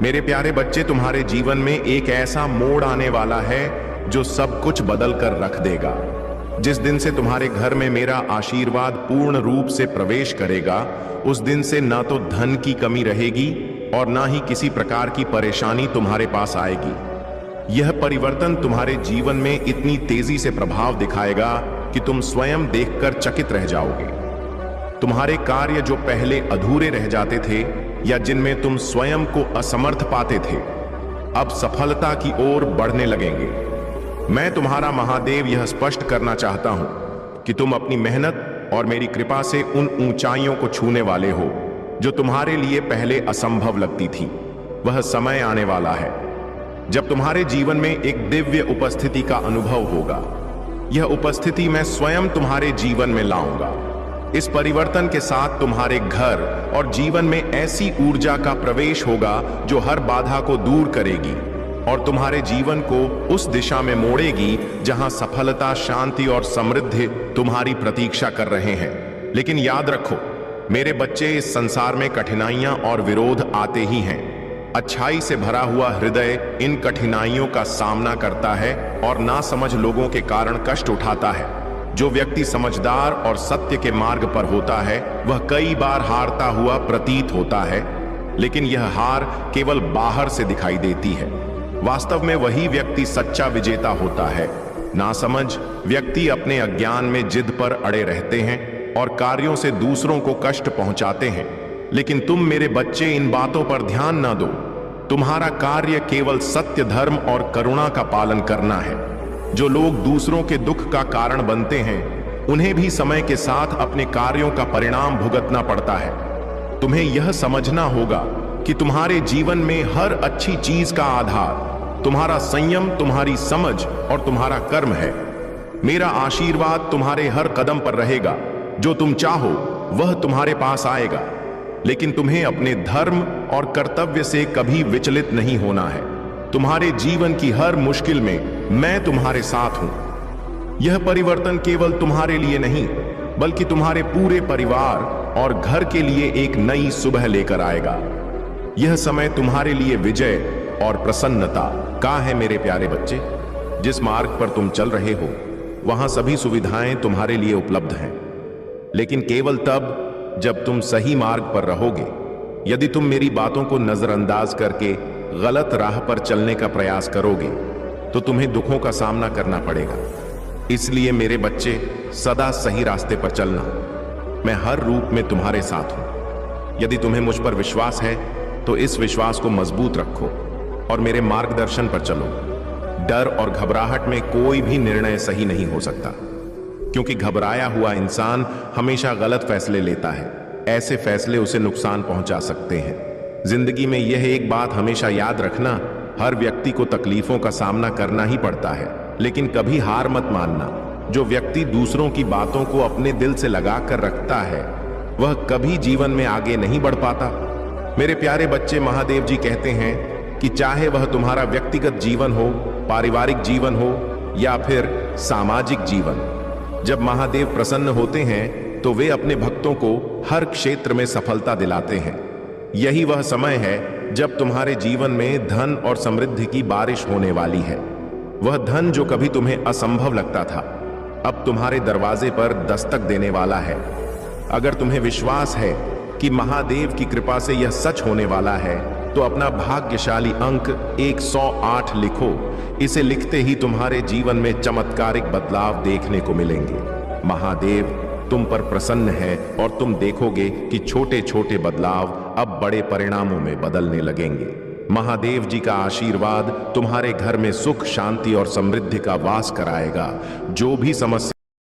मेरे प्यारे बच्चे, तुम्हारे जीवन में एक ऐसा मोड़ आने वाला है जो सब कुछ बदल कर रख देगा। जिस दिन से तुम्हारे घर में मेरा आशीर्वाद पूर्ण रूप से प्रवेश करेगा, उस दिन से ना तो धन की कमी रहेगी और ना ही किसी प्रकार की परेशानी तुम्हारे पास आएगी। यह परिवर्तन तुम्हारे जीवन में इतनी तेजी से प्रभाव दिखाएगा कि तुम स्वयं देखकर चकित रह जाओगे। तुम्हारे कार्य जो पहले अधूरे रह जाते थे या जिनमें तुम स्वयं को असमर्थ पाते थे, अब सफलता की ओर बढ़ने लगेंगे। मैं तुम्हारा महादेव यह स्पष्ट करना चाहता हूं कि तुम अपनी मेहनत और मेरी कृपा से उन ऊंचाइयों को छूने वाले हो जो तुम्हारे लिए पहले असंभव लगती थी। वह समय आने वाला है जब तुम्हारे जीवन में एक दिव्य उपस्थिति का अनुभव होगा। यह उपस्थिति मैं स्वयं तुम्हारे जीवन में लाऊंगा। इस परिवर्तन के साथ तुम्हारे घर और जीवन में ऐसी ऊर्जा का प्रवेश होगा जो हर बाधा को दूर करेगी और तुम्हारे जीवन को उस दिशा में मोड़ेगी जहां सफलता, शांति और समृद्धि तुम्हारी प्रतीक्षा कर रहे हैं। लेकिन याद रखो मेरे बच्चे, इस संसार में कठिनाइयां और विरोध आते ही हैं। अच्छाई से भरा हुआ हृदय इन कठिनाइयों का सामना करता है और नासमझ लोगों के कारण कष्ट उठाता है। जो व्यक्ति समझदार और सत्य के मार्ग पर होता है वह कई बार हारता हुआ प्रतीत होता है, लेकिन यह हार केवल बाहर से दिखाई देती है। वास्तव में वही व्यक्ति सच्चा विजेता होता है। नासमझ व्यक्ति अपने अज्ञान में जिद पर अड़े रहते हैं और कार्यों से दूसरों को कष्ट पहुंचाते हैं। लेकिन तुम मेरे बच्चे इन बातों पर ध्यान न दो। तुम्हारा कार्य केवल सत्य, धर्म और करुणा का पालन करना है। जो लोग दूसरों के दुख का कारण बनते हैं उन्हें भी समय के साथ अपने कार्यों का परिणाम भुगतना पड़ता है। तुम्हें यह समझना होगा कि तुम्हारे जीवन में हर अच्छी चीज का आधार तुम्हारा संयम, तुम्हारी समझ और तुम्हारा कर्म है। मेरा आशीर्वाद तुम्हारे हर कदम पर रहेगा। जो तुम चाहो वह तुम्हारे पास आएगा, लेकिन तुम्हें अपने धर्म और कर्तव्य से कभी विचलित नहीं होना है। तुम्हारे जीवन की हर मुश्किल में मैं तुम्हारे साथ हूं। यह परिवर्तन केवल तुम्हारे लिए नहीं बल्कि तुम्हारे पूरे परिवार और घर के लिए एक नई सुबह लेकर आएगा। यह समय तुम्हारे लिए विजय और प्रसन्नता का है। मेरे प्यारे बच्चे, जिस मार्ग पर तुम चल रहे हो वहां सभी सुविधाएं तुम्हारे लिए उपलब्ध हैं, लेकिन केवल तब जब तुम सही मार्ग पर रहोगे। यदि तुम मेरी बातों को नजरअंदाज करके गलत राह पर चलने का प्रयास करोगे तो तुम्हें दुखों का सामना करना पड़ेगा। इसलिए मेरे बच्चे, सदा सही रास्ते पर चलना। मैं हर रूप में तुम्हारे साथ हूं। यदि तुम्हें मुझ पर विश्वास है तो इस विश्वास को मजबूत रखो और मेरे मार्गदर्शन पर चलो। डर और घबराहट में कोई भी निर्णय सही नहीं हो सकता, क्योंकि घबराया हुआ इंसान हमेशा गलत फैसले लेता है। ऐसे फैसले उसे नुकसान पहुंचा सकते हैं। जिंदगी में यह एक बात हमेशा याद रखना, हर व्यक्ति को तकलीफों का सामना करना ही पड़ता है, लेकिन कभी हार मत मानना। जो व्यक्ति दूसरों की बातों को अपने दिल से लगा कर रखता है वह कभी जीवन में आगे नहीं बढ़ पाता। मेरे प्यारे बच्चे, महादेव जी कहते हैं कि चाहे वह तुम्हारा व्यक्तिगत जीवन हो, पारिवारिक जीवन हो या फिर सामाजिक जीवन, जब महादेव प्रसन्न होते हैं तो वे अपने भक्तों को हर क्षेत्र में सफलता दिलाते हैं। यही वह समय है जब तुम्हारे जीवन में धन और समृद्धि की बारिश होने वाली है। वह धन जो कभी तुम्हें असंभव लगता था, अब तुम्हारे दरवाजे पर दस्तक देने वाला है। अगर तुम्हें विश्वास है कि महादेव की कृपा से यह सच होने वाला है तो अपना भाग्यशाली अंक 108 लिखो। इसे लिखते ही तुम्हारे जीवन में चमत्कारिक बदलाव देखने को मिलेंगे। महादेव तुम पर प्रसन्न है और तुम देखोगे कि छोटे छोटे बदलाव अब बड़े परिणामों में बदलने लगेंगे। महादेव जी का आशीर्वाद तुम्हारे घर में सुख, शांति और समृद्धि का वास कराएगा। जो भी समस्या